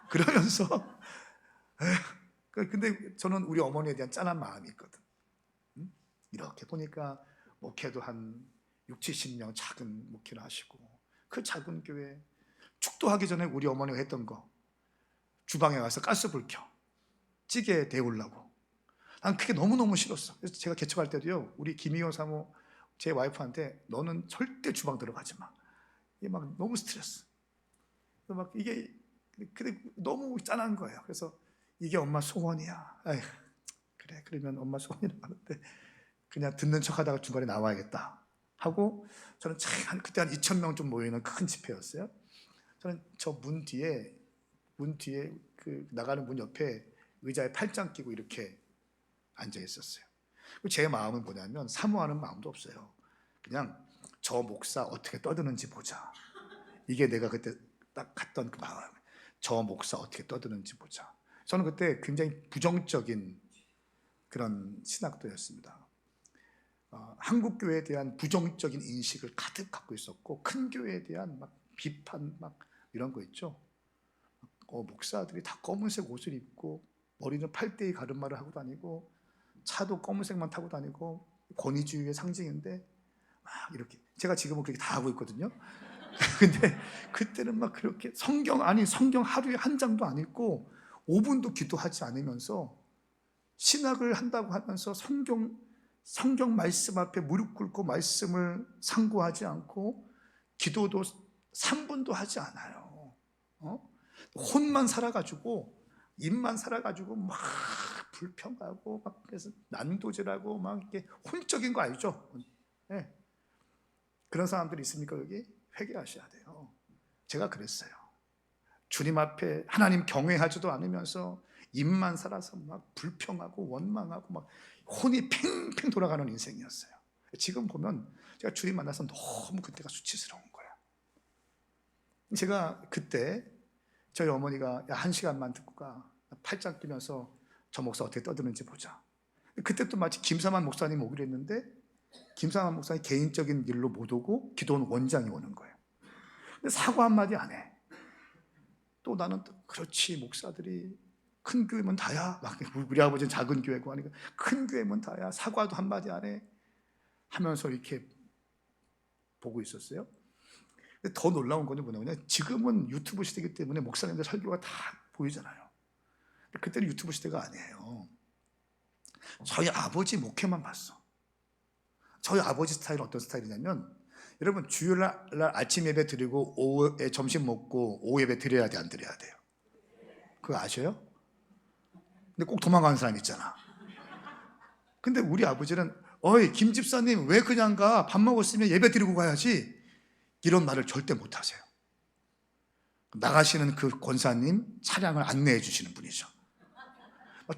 그러면서 근데 저는 우리 어머니에 대한 짠한 마음이 있거든. 이렇게 보니까 목회도 한 6, 70명 작은 목회를 하시고 그 작은 교회 축도하기 전에 우리 어머니가 했던 거 주방에 가서 가스불 켜 찌개 데우려고 난 그게 너무너무 싫었어. 그래서 제가 개척할 때도요 우리 김희원 사모 제 와이프한테 너는 절대 주방 들어가지 마. 이게 막 너무 스트레스. 막 이게 근데 너무 짠한 거예요. 그래서 이게 엄마 소원이야. 아휴, 그래 그러면 엄마 소원이라고 하는데 그냥 듣는 척하다가 중간에 나와야겠다 하고 저는 그때 한 2,000명 좀 모이는 큰 집회였어요. 저는 저 문 뒤에 그 나가는 문 옆에 의자에 팔짱 끼고 이렇게 앉아 있었어요. 제 마음은 뭐냐면 사모하는 마음도 없어요. 그냥 저 목사 어떻게 떠드는지 보자. 이게 내가 그때 딱 갔던 그 마음. 저 목사 어떻게 떠드는지 보자. 저는 그때 굉장히 부정적인 그런 신학도였습니다. 한국 교회에 대한 부정적인 인식을 가득 갖고 있었고 큰 교회에 대한 막 비판 막 이런 거 있죠. 목사들이 다 검은색 옷을 입고 머리는 팔대의 가르마를 하고 다니고 차도 검은색만 타고 다니고 권위주의의 상징인데 막 이렇게 제가 지금은 그렇게 다 하고 있거든요. 근데 그때는 막 그렇게 성경 하루에 한 장도 안 읽고 5분도 기도하지 않으면서 신학을 한다고 하면서 성경 말씀 앞에 무릎 꿇고 말씀을 상고하지 않고 기도도 3분도 하지 않아요. 혼만 살아가지고 입만 살아가지고 막 불평하고 막 그래서 난도질하고 막 이렇게 혼적인 거 알죠? 네. 그런 사람들이 있습니까 여기? 회개하셔야 돼요. 제가 그랬어요. 주님 앞에 하나님 경외하지도 않으면서 입만 살아서 막 불평하고 원망하고 막 혼이 팽팽 돌아가는 인생이었어요. 지금 보면 제가 주님 만나서 너무 그때가 수치스러운 거예요. 제가 그때 저희 어머니가 야 1시간만 듣고 가 팔짱 끼면서 저 목사 어떻게 떠드는지 보자. 그때 또 마치 김사만 목사님 오기로 했는데 김사만 목사님 개인적인 일로 못 오고 기도원 원장이 오는 거예요. 근데 사과 한마디 안 해. 또 나는 그렇지 목사들이 큰 교회면 다야. 막 우리 아버지는 작은 교회고 하니까 큰 교회면 다야. 사과도 한마디 안 해. 하면서 이렇게 보고 있었어요. 근데 더 놀라운 건 뭐냐면 지금은 유튜브 시대이기 때문에 목사님들 설교가 다 보이잖아요. 그때는 유튜브 시대가 아니에요. 저희 아버지 목회만 봤어. 저희 아버지 스타일은 어떤 스타일이냐면 여러분 주일날 아침 예배 드리고 오후에 점심 먹고 오후 예배 드려야 돼 안 드려야 돼요? 그거 아셔요? 근데 꼭 도망가는 사람 있잖아. 근데 우리 아버지는 어이 김 집사님 왜 그냥 가? 밥 먹었으면 예배 드리고 가야지. 이런 말을 절대 못 하세요. 나가시는 그 권사님 차량을 안내해 주시는 분이죠.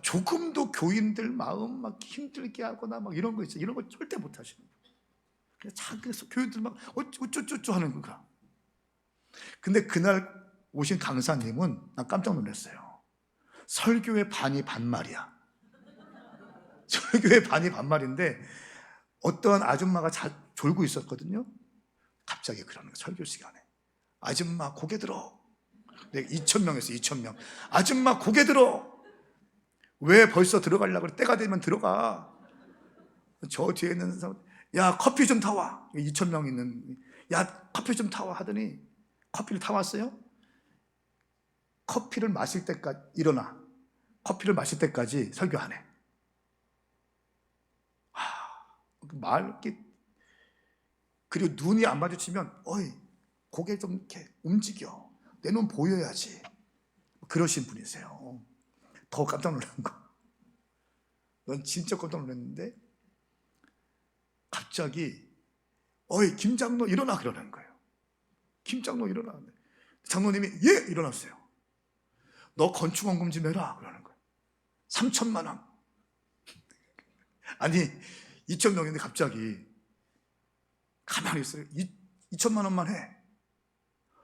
조금도 교인들 마음 막 힘들게 하거나 막 이런 거 있죠. 이런 거 절대 못 하시는 거예요. 그냥 자기서 교인들 막 어쩌쩌쩌 하는 거야. 근데 그날 오신 강사님은 난 깜짝 놀랐어요. 설교의 반이 반말이야. 설교의 반이 반말인데 어떤 아줌마가 졸고 있었거든요. 갑자기 그러는 거예요. 설교 시간에. 아줌마 고개 들어. 내가 2,000명에서 2,000명. 아줌마 고개 들어. 왜 벌써 들어가려고 그래? 때가 되면 들어가. 저 뒤에 있는 사람, 야 커피 좀 타와. 2,000명 있는, 야 커피 좀 타와 하더니 커피를 타왔어요. 커피를 마실 때까지 일어나. 커피를 마실 때까지 설교 안 해. 그리고 눈이 안 마주치면 어이 고개 좀 이렇게 움직여. 내 눈 보여야지. 그러신 분이세요. 더 깜짝 놀란 거. 넌 진짜 깜짝 놀랐는데 갑자기 어이 김장로 일어나 그러는 거예요. 김장로 일어나. 장로님이 예 일어났어요. 너 건축원금 좀 해라 그러는 거예요. 3,000만 원. 아니 2,000명인데 갑자기 가만히 있어요. 2,000만 원만 해.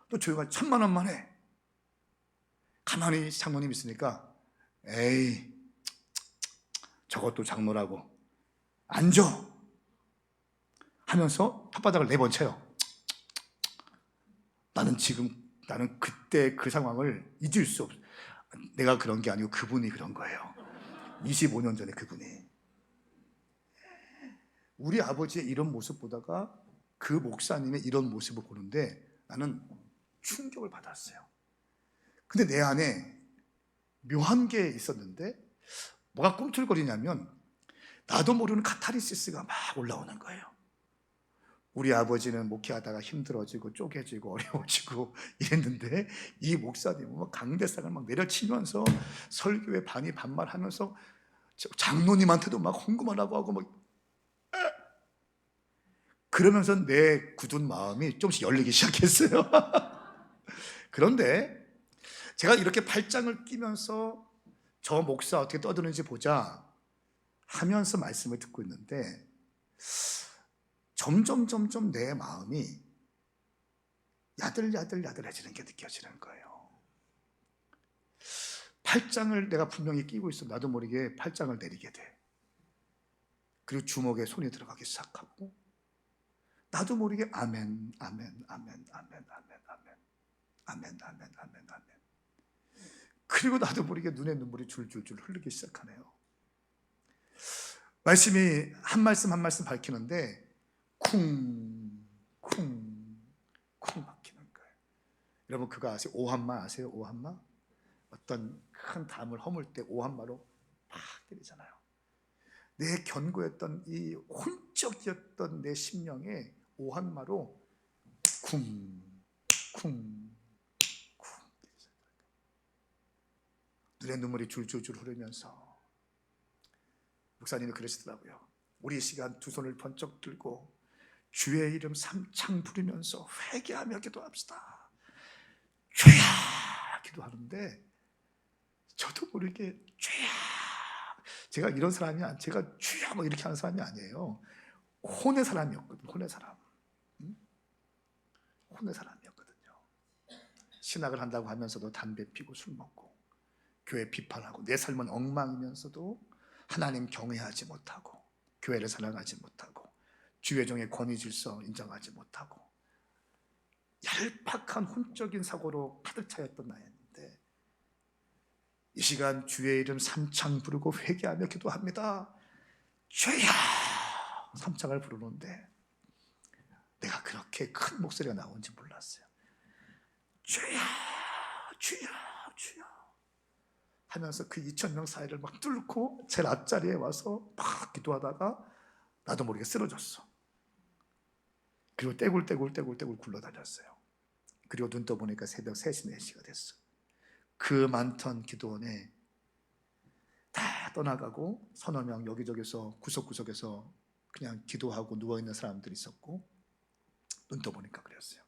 또 조용하게 1,000만 원만 해. 가만히 장로님 있으니까 에이 저것도 장로라고 앉아 하면서 혓바닥을 4번 쳐요. 나는 그때 그 상황을 잊을 수 없어. 내가 그런 게 아니고 그분이 그런 거예요. 25년 전에 그분이. 우리 아버지의 이런 모습 보다가 그 목사님의 이런 모습을 보는데 나는 충격을 받았어요. 근데 내 안에 묘한 게 있었는데 뭐가 꿈틀거리냐면 나도 모르는 카타르시스가 막 올라오는 거예요. 우리 아버지는 목회하다가 힘들어지고 쪼개지고 어려워지고 이랬는데 이 목사님은 막 강대상을 막 내려치면서 설교에 반말하면서 장로님한테도 막 헌금을 하고 막 그러면서 내 굳은 마음이 조금씩 열리기 시작했어요. 그런데 제가 이렇게 팔짱을 끼면서 저 목사 어떻게 떠드는지 보자 하면서 말씀을 듣고 있는데 점점 내 마음이 야들야들해지는 게 느껴지는 거예요. 팔짱을 내가 분명히 끼고 있어. 나도 모르게 팔짱을 내리게 돼. 그리고 주먹에 손이 들어가기 시작하고 나도 모르게 아멘. 그리고 나도 모르게 눈에 눈물이 줄줄줄 흐르기 시작하네요. 말씀이 한 말씀 한 말씀 밝히는데 쿵 박히는 거예요. 여러분 그거 아세요? 오한마 아세요? 오한마? 어떤 큰 담을 허물 때 오한마로 팍 때리잖아요. 내 견고했던 이 혼적이었던 내 심령에 오한마로 쿵 눈에 눈물이 줄줄줄 흐르면서 목사님이 그러시더라고요. 우리 시간 두 손을 번쩍 들고 주의 이름 삼창 부르면서 회개하며 기도합시다. 죄야 기도하는데 저도 모르게 죄야. 제가 이런 사람이 제가 죄야 뭐 이렇게 하는 사람이 아니에요. 혼의 사람이었거든요. 혼의 사람이었거든요. 신학을 한다고 하면서도 담배 피고 술 먹고 교회 비판하고 내 삶은 엉망이면서도 하나님 경외하지 못하고 교회를 사랑하지 못하고 주회종의 권위 질서 인정하지 못하고 얄팍한 혼적인 사고로 가득 차였던 나였는데 이 시간 주의 이름 삼창 부르고 회개하며 기도합니다. 죄야 삼창을 부르는데 내가 그렇게 큰 목소리가 나오는지 몰랐어요. 죄야 하면서 그 2,000명 사이를 막 뚫고 제 앞자리에 와서 막 기도하다가 나도 모르게 쓰러졌어. 그리고 떼굴 굴러다녔어요. 그리고 눈 떠보니까 새벽 3시, 4시가 됐어. 그 많던 기도원에 다 떠나가고 서너 명 여기저기서 구석구석에서 그냥 기도하고 누워있는 사람들이 있었고 눈 떠보니까 그랬어요.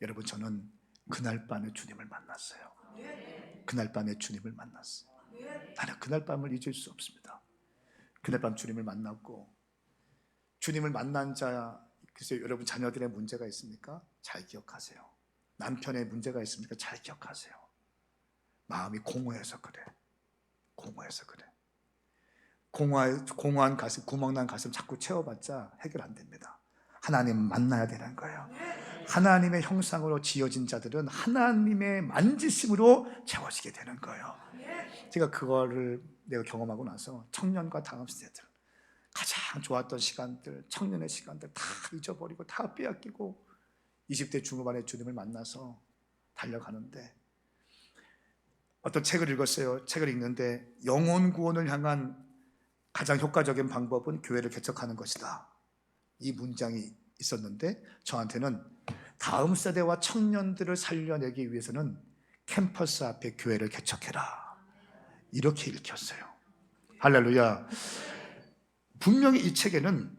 여러분 저는 그날 밤에 주님을 만났어요. 그날 밤에 주님을 만났어요. 나는 그날 밤을 잊을 수 없습니다. 그날 밤 주님을 만났고 주님을 만난 자 글쎄요, 여러분 자녀들의 문제가 있습니까? 잘 기억하세요. 남편의 문제가 있습니까? 잘 기억하세요. 마음이 공허해서 그래. 공허한 가슴, 구멍난 가슴 자꾸 채워봤자 해결 안 됩니다. 하나님 만나야 되는 거예요. 하나님의 형상으로 지어진 자들은 하나님의 만지심으로 채워지게 되는 거예요. 제가 그거를 내가 경험하고 나서 청년과 다음 세대들, 가장 좋았던 시간들, 청년의 시간들 다 잊어버리고 다 빼앗기고 20대 중후반에 주님을 만나서 달려가는데, 어떤 책을 읽었어요. 책을 읽는데 영혼 구원을 향한 가장 효과적인 방법은 교회를 개척하는 것이다, 이 문장이 있었는데, 저한테는 다음 세대와 청년들을 살려내기 위해서는 캠퍼스 앞에 교회를 개척해라, 이렇게 읽혔어요. 할렐루야. 분명히 이 책에는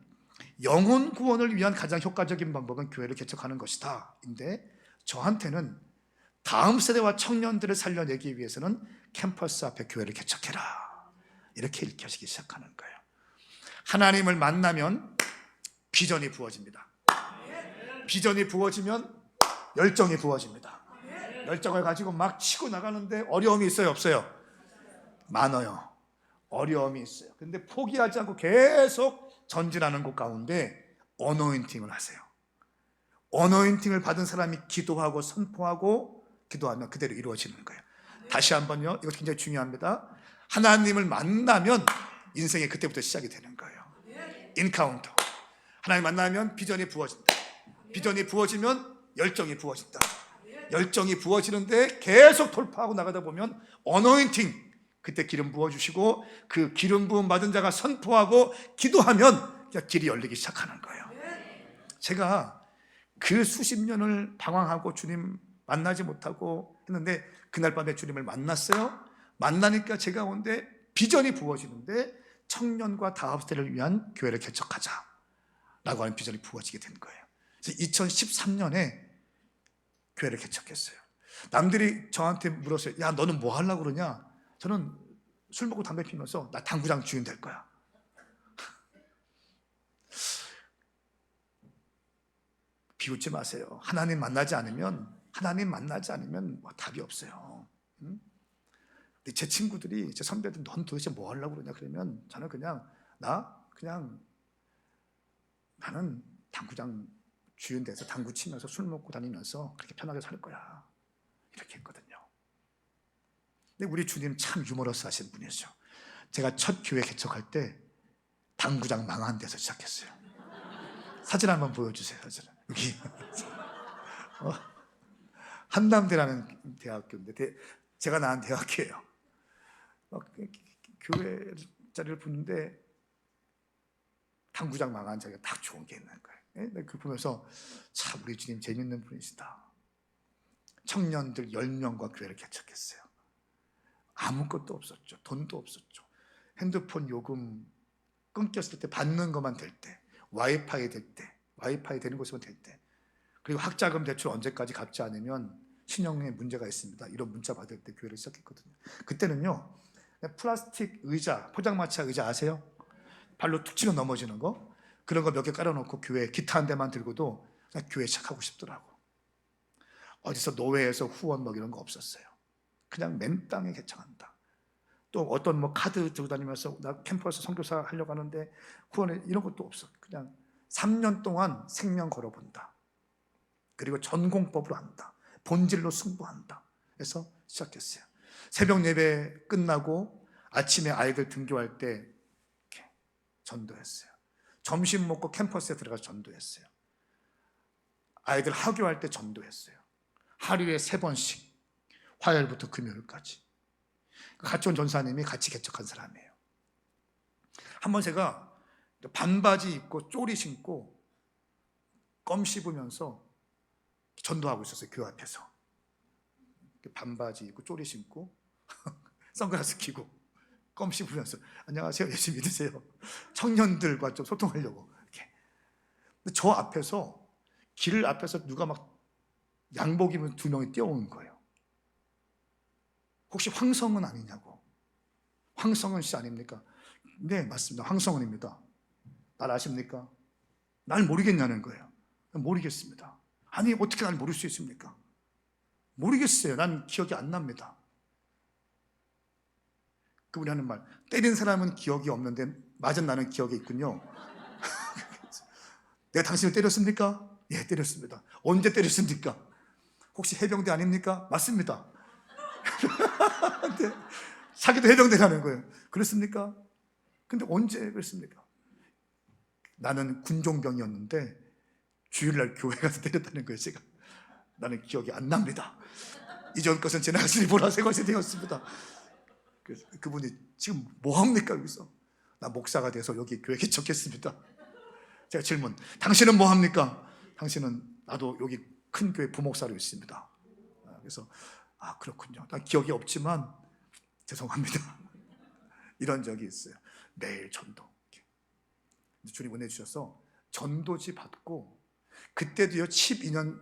영혼 구원을 위한 가장 효과적인 방법은 교회를 개척하는 것이다 인데, 저한테는 다음 세대와 청년들을 살려내기 위해서는 캠퍼스 앞에 교회를 개척해라, 이렇게 읽혀지기 시작하는 거예요. 하나님을 만나면 비전이 부어집니다. 비전이 부어지면 열정이 부어집니다. 열정을 가지고 막 치고 나가는데 어려움이 있어요, 없어요? 많아요. 어려움이 있어요. 근데 포기하지 않고 계속 전진하는 것 가운데 어노인팅을 하세요. 어노인팅을 받은 사람이 기도하고 선포하고 기도하면 그대로 이루어지는 거예요. 다시 한번요, 이거 굉장히 중요합니다. 하나님을 만나면 인생이 그때부터 시작이 되는 거예요. 인카운터. 하나님 만나면 비전이 부어진다. 비전이 부어지면 열정이 부어진다. 열정이 부어지는데 계속 돌파하고 나가다 보면 어노인팅, 그때 기름 부어주시고 그 기름 부음 받은 자가 선포하고 기도하면 길이 열리기 시작하는 거예요. 제가 그 수십 년을 방황하고 주님 만나지 못하고 했는데, 그날 밤에 주님을 만났어요. 만나니까 제 가운데 비전이 부어지는데, 청년과 다음 세대를 위한 교회를 개척하자 라고 하는 비전이 부어지게 된 거예요. 그래서 2013년에 교회를 개척했어요. 남들이 저한테 물었어요. 야, 너는 뭐 하려고 그러냐? 저는 술 먹고 담배 피면서 나 당구장 주인 될 거야. 비웃지 마세요. 하나님 만나지 않으면 뭐 답이 없어요. 제 친구들이, 제 선배들, 넌 도대체 뭐 하려고 그러냐 그러면 저는 나는 당구장 주인 돼서 당구 치면서 술 먹고 다니면서 그렇게 편하게 살 거야, 이렇게 했거든요. 근데 우리 주님 참 유머러스 하신 분이죠. 제가 첫 교회 개척할 때 당구장 망한 데서 시작했어요. 사진 한번 보여주세요. 사진. 여기 한남대라는 대학교인데, 제가 나온 대학교예요. 교회 자리를 부는데 당구장 망한 자리가 딱 좋은 게 있는 거예요. 그 보면서 참 우리 주님 재밌는 분이시다. 청년들 10명과 교회를 개척했어요. 아무것도 없었죠. 돈도 없었죠. 핸드폰 요금 끊겼을 때 받는 것만 될 때, 와이파이 되는 곳이면 될 때, 그리고 학자금 대출 언제까지 갚지 않으면 신용에 문제가 있습니다, 이런 문자 받을 때 교회를 시작했거든요. 그때는요, 플라스틱 의자, 포장마차 의자 아세요? 발로 툭 치면 넘어지는 거, 그런 거 몇 개 깔아놓고 교회 기타 한 대만 들고도 그냥 교회 시작하고 싶더라고. 어디서 노회에서 후원 뭐 이런 거 없었어요. 그냥 맨 땅에 개척한다. 또 어떤 뭐 카드 들고 다니면서 나 캠퍼스 선교사 하려고 하는데 후원에, 이런 것도 없어. 그냥 3년 동안 생명 걸어본다. 그리고 전공법으로 한다. 본질로 승부한다. 그래서 시작했어요. 새벽 예배 끝나고 아침에 아이들 등교할 때 이렇게 전도했어요. 점심 먹고 캠퍼스에 들어가서 전도했어요. 아이들 하교할 때 전도했어요. 하루에 3번씩, 화요일부터 금요일까지. 같이 온 전사님이 같이 개척한 사람이에요. 한번 제가 반바지 입고 쪼리 신고 껌 씹으면서 전도하고 있었어요. 교회 앞에서. 반바지 입고 쪼리 신고 선글라스 끼고 껌 씹으면서 안녕하세요, 예수 믿으세요, 청년들과 좀 소통하려고 이렇게. 근데 저 앞에서, 길 앞에서 누가 막 양복 입은 2명이 뛰어오는 거예요. 혹시 황성은 아니냐고. 황성은 씨 아닙니까? 네, 맞습니다. 황성은입니다. 날 아십니까? 날 모르겠냐는 거예요. 모르겠습니다. 아니, 어떻게 날 모를 수 있습니까? 모르겠어요. 난 기억이 안 납니다. 그분이 하는 말, 때린 사람은 기억이 없는데 맞은 나는 기억이 있군요. 내가 당신을 때렸습니까? 예, 때렸습니다. 언제 때렸습니까? 혹시 해병대 아닙니까? 맞습니다. 근데 자기도 해병대라는 거예요. 그렇습니까? 근데 언제 그랬습니까? 나는 군종병이었는데 주일날 교회 가서 때렸다는 거예요. 제가 나는 기억이 안 납니다. 이전 것은 지나갔으니 보라색 것이 되었습니다. 그래서 그분이 지금 뭐 합니까 여기서? 나 목사가 돼서 여기 교회 개척했습니다. 제가 질문, 당신은 뭐 합니까? 당신은 나도 여기 큰 교회 부목사로 있습니다. 그래서 그렇군요. 나 기억이 없지만 죄송합니다. 이런 적이 있어요. 매일 전도. 주님 은혜 주셔서 전도지 받고, 그때도요 12년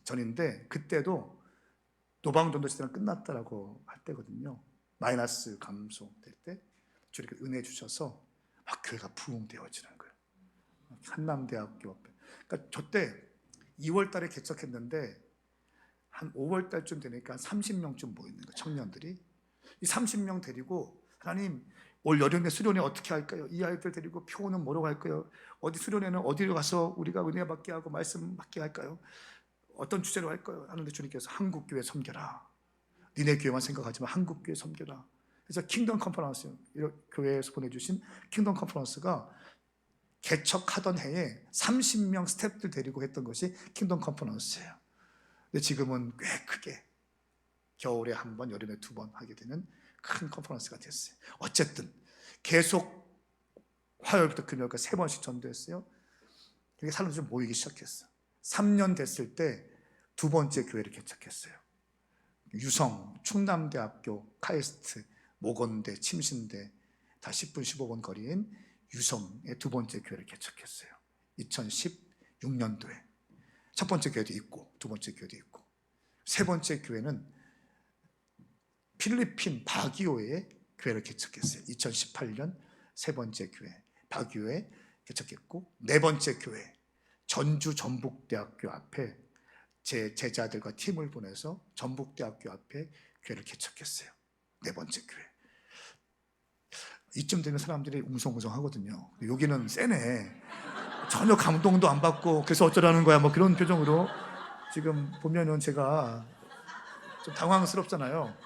전인데 그때도 노방전도 시대는 끝났다라고 할 때거든요. 마이너스 감소될 때 주님 은혜 주셔서 막 교회가 부흥되어지는 거예요. 한남대학교 앞에. 그러니까 저때 2월 달에 개척했는데 한 5월 달쯤 되니까 30명쯤 모이는 거예요. 청년들이. 이 30명 데리고 하나님 올 여름에 수련회 어떻게 할까요? 이 아이들 데리고 표는 뭐로 갈까요? 어디 수련회는 어디로 가서 우리가 은혜 받게 하고 말씀 받게 할까요? 어떤 주제로 할까요? 하는데 주님께서 한국교회 섬겨라. 니네 교회만 생각하지 마. 한국교회 섬겨라. 그래서 킹덤 컨퍼런스, 교회에서 보내주신 킹덤 컨퍼런스가 개척하던 해에 30명 스태프들 데리고 했던 것이 킹덤 컨퍼런스예요. 근데 지금은 꽤 크게 겨울에 한 번, 여름에 2번 하게 되는 큰 컨퍼런스가 됐어요. 어쨌든 계속 화요일부터 금요일까지 3번씩 전도했어요. 그게 사람들이 좀 모이기 시작했어요. 3년 됐을 때 2번째 교회를 개척했어요. 유성, 충남대학교, 카이스트, 모건대, 침신대 다 10분 15분 거리인 유성의 2번째 교회를 개척했어요. 2016년도에 첫 번째 교회도 있고 2번째 교회도 있고, 3번째 교회는 필리핀 바기오에 교회를 개척했어요. 2018년 3번째 교회 바기오에 개척했고, 4번째 교회 전주 전북대학교 앞에 제 제자들과 팀을 보내서 전북대학교 앞에 교회를 개척했어요. 4번째 교회. 이쯤 되면 사람들이 웅성웅성하거든요. 여기는 세네. 전혀 감동도 안 받고 그래서 어쩌라는 거야 뭐 그런 표정으로 지금 보면은 제가 좀 당황스럽잖아요.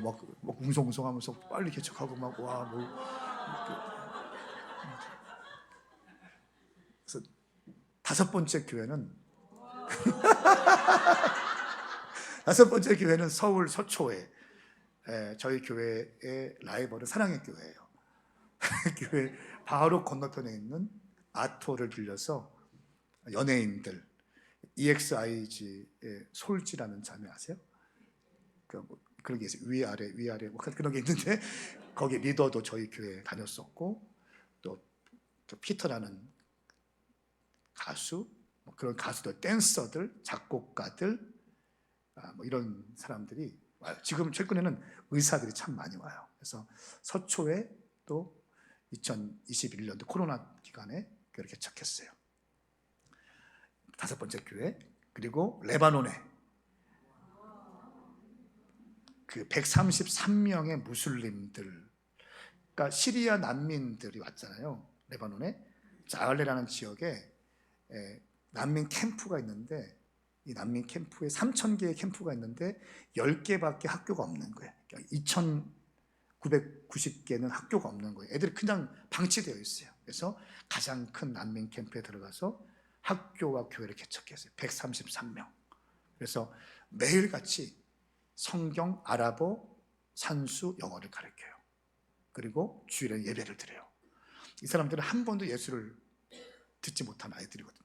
막 웅성웅성하면서 빨리 개척하고 막 와 뭐. 그래서 5번째 교회는 5번째 교회는 서울 서초에 저희 교회의 라이벌은 사랑의 교회예요. 교회 바로 건너편에 있는 아토를 빌려서 연예인들, EXIG의 솔지라는 자매 아세요? 그런 게 있어요. 위아래 뭐 그런 게 있는데 거기 리더도 저희 교회에 다녔었고, 또 피터라는 가수, 뭐 그런 가수들, 댄서들, 작곡가들, 뭐 이런 사람들이 와요. 지금 최근에는 의사들이 참 많이 와요. 그래서 서초에 또 2021년도 코로나 기간에 교회를 개척했어요. 5번째 교회. 그리고 레바논에 그 133명의 무슬림들, 그러니까 시리아 난민들이 왔잖아요. 레바논에 자알레라는 지역에 난민 캠프가 있는데, 이 난민 캠프에 3,000개의 캠프가 있는데 10개밖에 학교가 없는 거예요. 2,990개는 학교가 없는 거예요. 애들이 그냥 방치되어 있어요. 그래서 가장 큰 난민 캠프에 들어가서 학교와 교회를 개척했어요. 133명. 그래서 매일같이 성경, 아랍어, 산수, 영어를 가르쳐요. 그리고 주일에 예배를 드려요. 이 사람들은 한 번도 예수를 듣지 못한 아이들이거든요.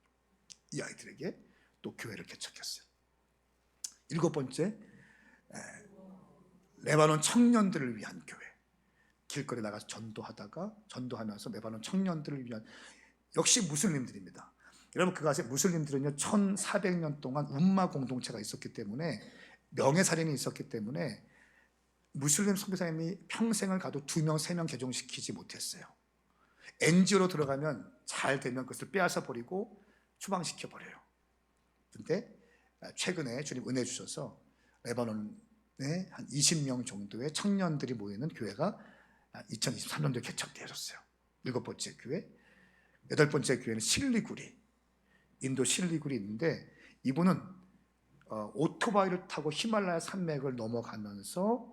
이 아이들에게 또 교회를 개척했어요. 7번째, 레바논 청년들을 위한 교회. 길거리 나가서 전도하면서 레바논 청년들을 위한, 역시 무슬림들입니다. 여러분 그거 아세요? 무슬림들은요 1400년 동안 움마 공동체가 있었기 때문에, 명예살인이 있었기 때문에 무슬림 선교사님이 평생을 가도 2명, 3명 개종시키지 못했어요. NGO로 들어가면 잘 되면 그것을 빼앗아 버리고 추방시켜 버려요. 근데 최근에 주님 은혜 주셔서 레바논에 한 20명 정도의 청년들이 모이는 교회가 2023년도에 개척되었어요. 7번째 교회. 8번째 교회는 실리구리. 인도 실리굴이 있는데 이분은 오토바이를 타고 히말라야 산맥을 넘어가면서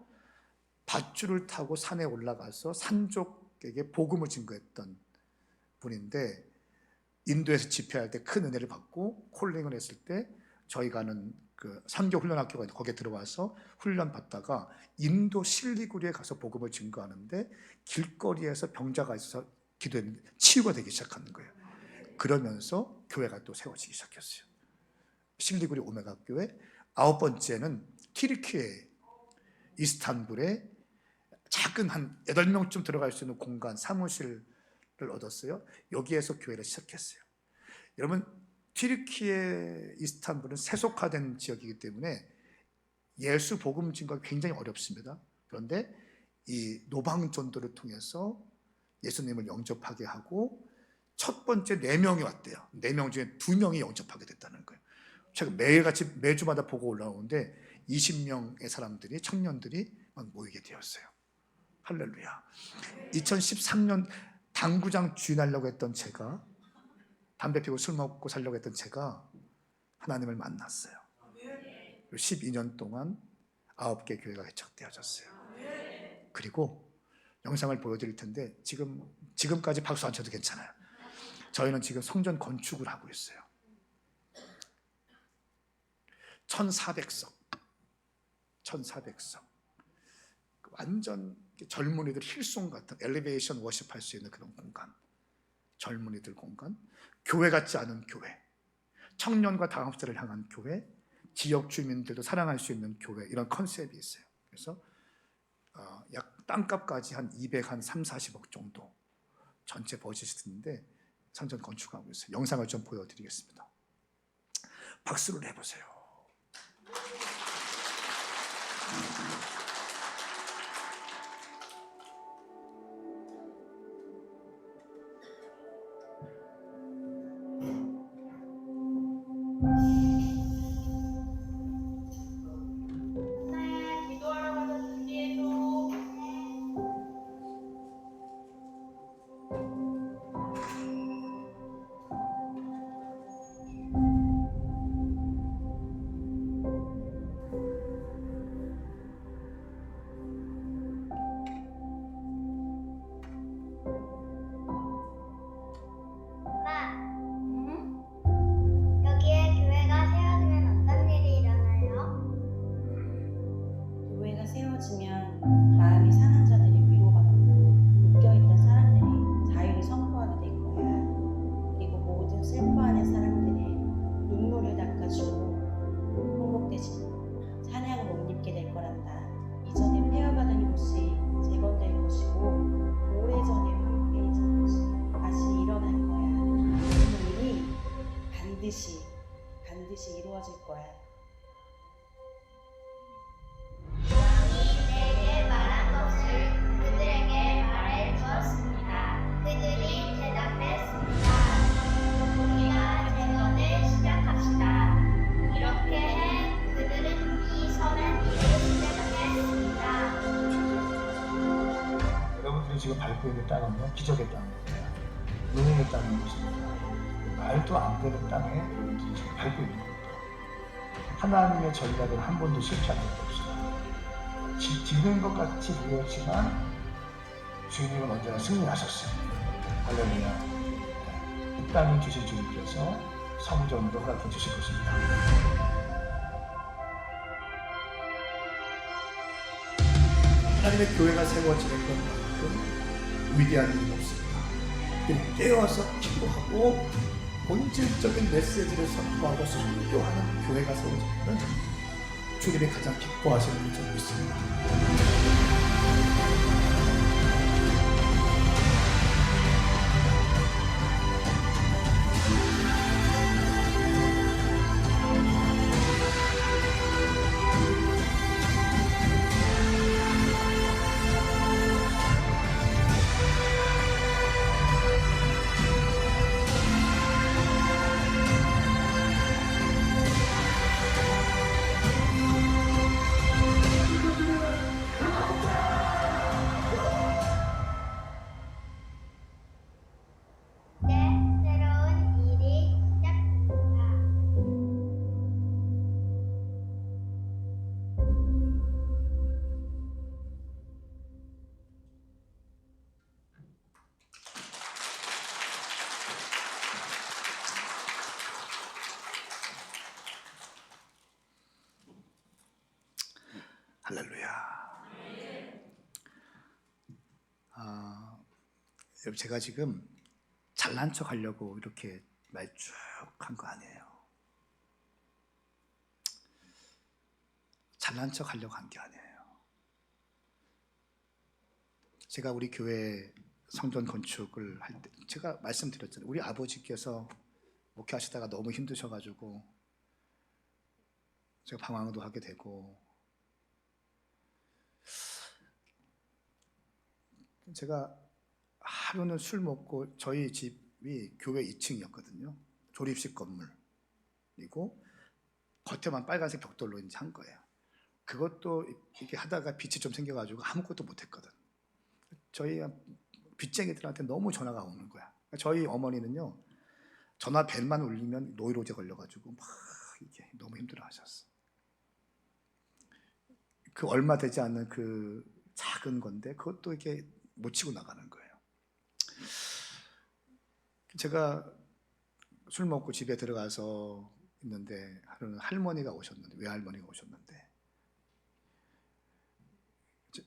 밧줄을 타고 산에 올라가서 산족에게 복음을 증거했던 분인데 인도에서 집회할 때 큰 은혜를 받고 콜링을 했을 때 저희가 아는 그 선교 훈련학교가 있는데 거기에 들어와서 훈련 받다가 인도 실리구리에 가서 복음을 증거하는데 길거리에서 병자가 있어서 기도했는데 치유가 되기 시작하는 거예요. 그러면서 교회가 또 세워지기 시작했어요. 실리구리 오메가 교회. 9번째는 튀르키예 이스탄불에 작은 한 8명쯤 들어갈 수 있는 공간 사무실을 얻었어요. 여기에서 교회를 시작했어요. 여러분 튀르키예 이스탄불은 세속화된 지역이기 때문에 예수 복음 증거가 굉장히 어렵습니다. 그런데 이 노방 전도를 통해서 예수님을 영접하게 하고 첫 번째 4명이 왔대요. 4명 중에 2명이 영접하게 됐다는 거예요. 제가 매일같이 매주마다 보고 올라오는데 20명의 사람들이 청년들이 막 모이게 되었어요. 할렐루야. 2013년 당구장 주인하려고 했던 제가 담배 피우고 술 먹고 살려고 했던 제가 하나님을 만났어요. 12년 동안 9개 교회가 개척되어졌어요. 그리고 영상을 보여드릴 텐데 지금까지 박수 안 쳐도 괜찮아요. 저희는 지금 성전 건축을 하고 있어요. 1400석 완전 젊은이들 힐송 같은 엘리베이션 워십할 수 있는 그런 공간, 젊은이들 공간, 교회 같지 않은 교회, 청년과 다음세를 향한 교회, 지역 주민들도 사랑할 수 있는 교회, 이런 컨셉이 있어요. 그래서 약 땅값까지 한 240억 정도 전체 버짓이 드는데 성전 건축하고 있어요. 영상을 좀 보여드리겠습니다. 박수를 해보세요. 여기에 교회가 세워지면 어떤 일이 일어나요? 교회가 세워지면 마음이 상한 자들이 위로받고 묶여있던 사람들이 자유를 선포하게 될 거야. 그리고 모든 슬퍼하는 사람들의 눈물을 닦아주고 행복되시고 찬양을 못 입게 될 거란다. 이전에 폐허가던 곳이 재건될 것이고 오래전에 황폐해진 곳이 다시 일어날 거야. 그 일이 반드시 이루어질 거야. 왕이 내게 말한 것을 그들에게 말해 주었습니다. 그들이 대답했습니다. 우리가 재건을 시작합시다. 이렇게 해 그들은 이 선한 일을 시작했습니다. 여러분들이 지금 밟고 있는 땅은요, 기적의 땅입니다. 은혜의 땅인 것입니다. 말도 안 되는 땅에 여러분들이 지금 밟고 있는 겁니다. 하나님의 전략은 한 번도 실패한 적이 없어요. 지는 것 같이 보였지만 주님은 언제나 승리하셨어요. 할렐루야. 이 땅을 주신 주님께서 성전도 허락해 주실 것입니다. 하나님의 교회가 세워지는 것만큼 위대한 일이 없습니다. 깨어서 기도하고 본질적인 메시지를 선포하고 선교하는 교회가 세워지면 주님이 가장 기뻐하시는 줄 믿습니다. 할렐루야. 여러분, 제가 지금 잘난 척 하려고 이렇게 말 쭉 한 거 아니에요. 잘난 척 하려고 한 게 아니에요. 제가 우리 교회 성전 건축을 할 때 제가 말씀드렸잖아요. 우리 아버지께서 목회하시다가 너무 힘드셔가지고 제가 방황도 하게 되고, 제가 하루는 술 먹고, 저희 집이 교회 2층이었거든요. 조립식 건물이고 겉에만 빨간색 벽돌로 이제 한 거예요. 그것도 이렇게 하다가 빛이 좀 생겨가지고 아무것도 못했거든. 저희 빚쟁이들한테 너무 전화가 오는 거야. 저희 어머니는요, 전화 벨만 울리면 노이로제 걸려가지고 막 이게 너무 힘들어하셨어. 그 얼마 되지 않는 그 작은 건데 그것도 이렇게 못 치고 나가는 거예요. 제가 술 먹고 집에 들어가서 있는데 하루는 할머니가 오셨는데, 외할머니가 오셨는데,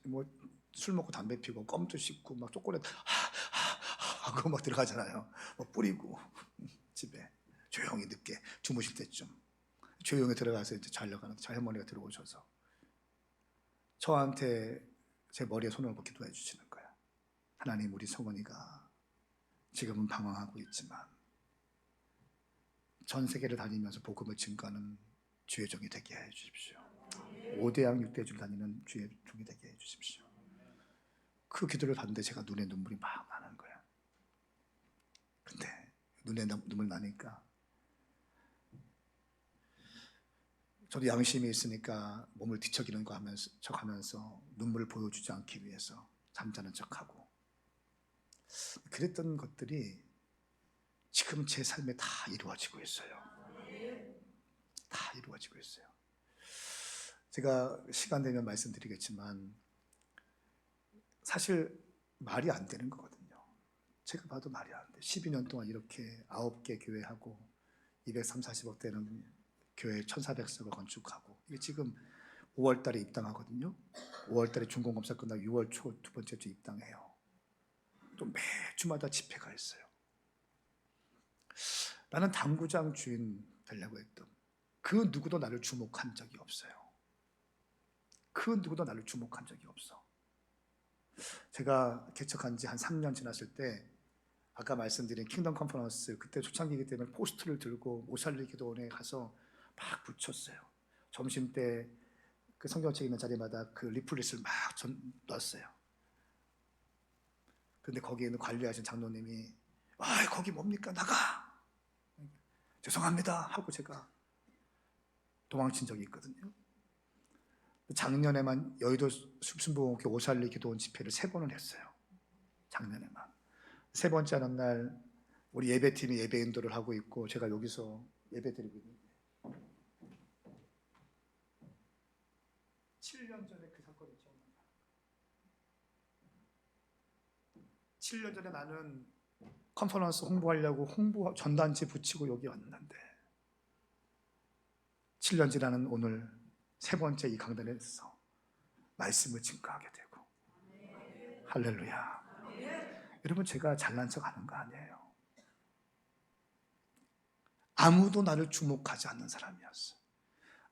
뭐 술 먹고 담배 피고 껌도 씹고 막 초콜릿 하고 막 들어가잖아요. 뭐 뿌리고 집에 조용히 늦게 주무실 때쯤 조용히 들어가서 이제 자려고 하는데 저 할머니가 들어오셔서 저한테 제 머리에 손을 얹고 기도해 주시는 거야. 하나님, 우리 성원이가 지금은 방황하고 있지만 전 세계를 다니면서 복음을 증거하는 주의 종이 되게 해 주십시오. 5대양 6대줄 다니는 주의 종이 되게 해 주십시오. 그 기도를 받는데 제가 눈에 눈물이 막 나는 거야. 근데 눈에 눈물 나니까 저도 양심이 있으니까 몸을 뒤척이는 거 하면서 척하면서 눈물을 보여주지 않기 위해서 잠자는 척하고, 그랬던 것들이 지금 제 삶에 다 이루어지고 있어요. 다 이루어지고 있어요. 제가 시간 되면 말씀드리겠지만 사실 말이 안 되는 거거든요. 제가 봐도 말이 안 돼. 12년 동안 이렇게 9개 교회하고 230~40억 되는 교회 1,400석을 건축하고, 이게 지금 5월 달에 입당하거든요. 5월 달에 준공검사 끝나고 6월 초 두 번째 주 입당해요. 또 매주마다 집회가 있어요. 나는 당구장 주인 되려고 했던 그 누구도 나를 주목한 적이 없어요. 그 누구도 나를 주목한 적이 없어. 제가 개척한 지 한 3년 지났을 때, 아까 말씀드린 킹덤 컨퍼런스, 그때 초창기이기 때문에 포스트를 들고 오살리 기도원에 가서 막 붙였어요. 점심 때 그 성경책 있는 자리마다 그 리플릿을 막 놨어요. 근데 거기에 있는 관리하신 장로님이 거기 뭡니까? 나가! 죄송합니다 하고 제가 도망친 적이 있거든요. 작년에만 여의도 순복음교회 오살리 기도원 집회를 3번을 했어요. 작년에만. 3번째 하는 날 우리 예배팀이 예배 인도를 하고 있고 제가 여기서 예배 드리고 있는데 7년 전에 그 사건이 기억난다. 7년 전에 나는 컨퍼런스 홍보하려고 홍보 전단지 붙이고 여기 왔는데 7년 지나는 오늘 3번째 이 강단에서 말씀을 증거하게 되고, 할렐루야. 여러분, 제가 잘난 척 하는 거 아니에요. 아무도 나를 주목하지 않는 사람이었어요.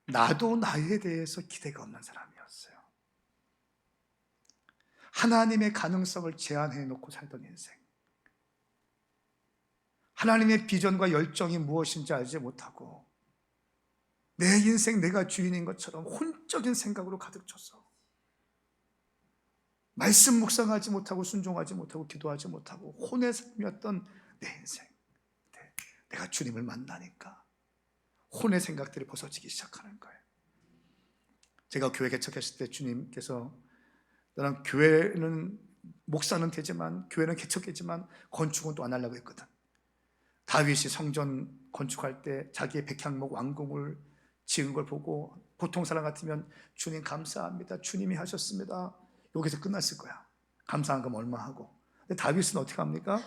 나도 나에 대해서 기대가 없는 사람이었어요. 하나님의 가능성을 제한해 놓고 살던 인생, 하나님의 비전과 열정이 무엇인지 알지 못하고 내 인생 내가 주인인 것처럼 혼적인 생각으로 가득 찼어. 말씀 묵상하지 못하고 순종하지 못하고 기도하지 못하고 혼의 삶이었던 내 인생. 내가 주님을 만나니까 혼의 생각들이 벗어지기 시작하는 거예요. 제가 교회 개척했을 때 주님께서 너는 교회는 목사는 되지만 교회는 개척했지만 건축은 또 안 하려고 했거든. 다윗이 성전 건축할 때 자기의 백향목 왕궁을 지은 걸 보고 보통 사람 같으면 주님 감사합니다, 주님이 하셨습니다, 여기서 끝났을 거야. 감사한 건 얼마 하고. 근데 다윗은 어떻게 합니까?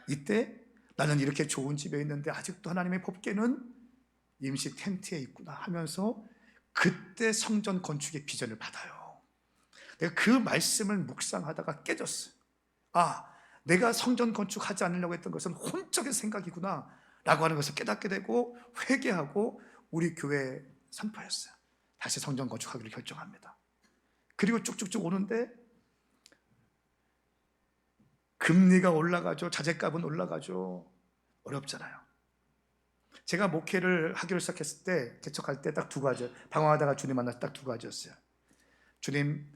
이때 나는 이렇게 좋은 집에 있는데 아직도 하나님의 법궤는 임시 텐트에 있구나 하면서 그때 성전 건축의 비전을 받아요. 내가 그 말씀을 묵상하다가 깨졌어요. 아, 내가 성전 건축하지 않으려고 했던 것은 혼적인 생각이구나 라고 하는 것을 깨닫게 되고 회개하고 우리 교회에 선포했어요. 다시 성전 건축하기로 결정합니다. 그리고 쭉쭉쭉 오는데 금리가 올라가죠. 자재값은 올라가죠. 어렵잖아요. 제가 목회를 하기로 시작했을 때, 개척할 때 딱 두 가지, 방황하다가 주님 만나서 딱 두 가지였어요. 주님,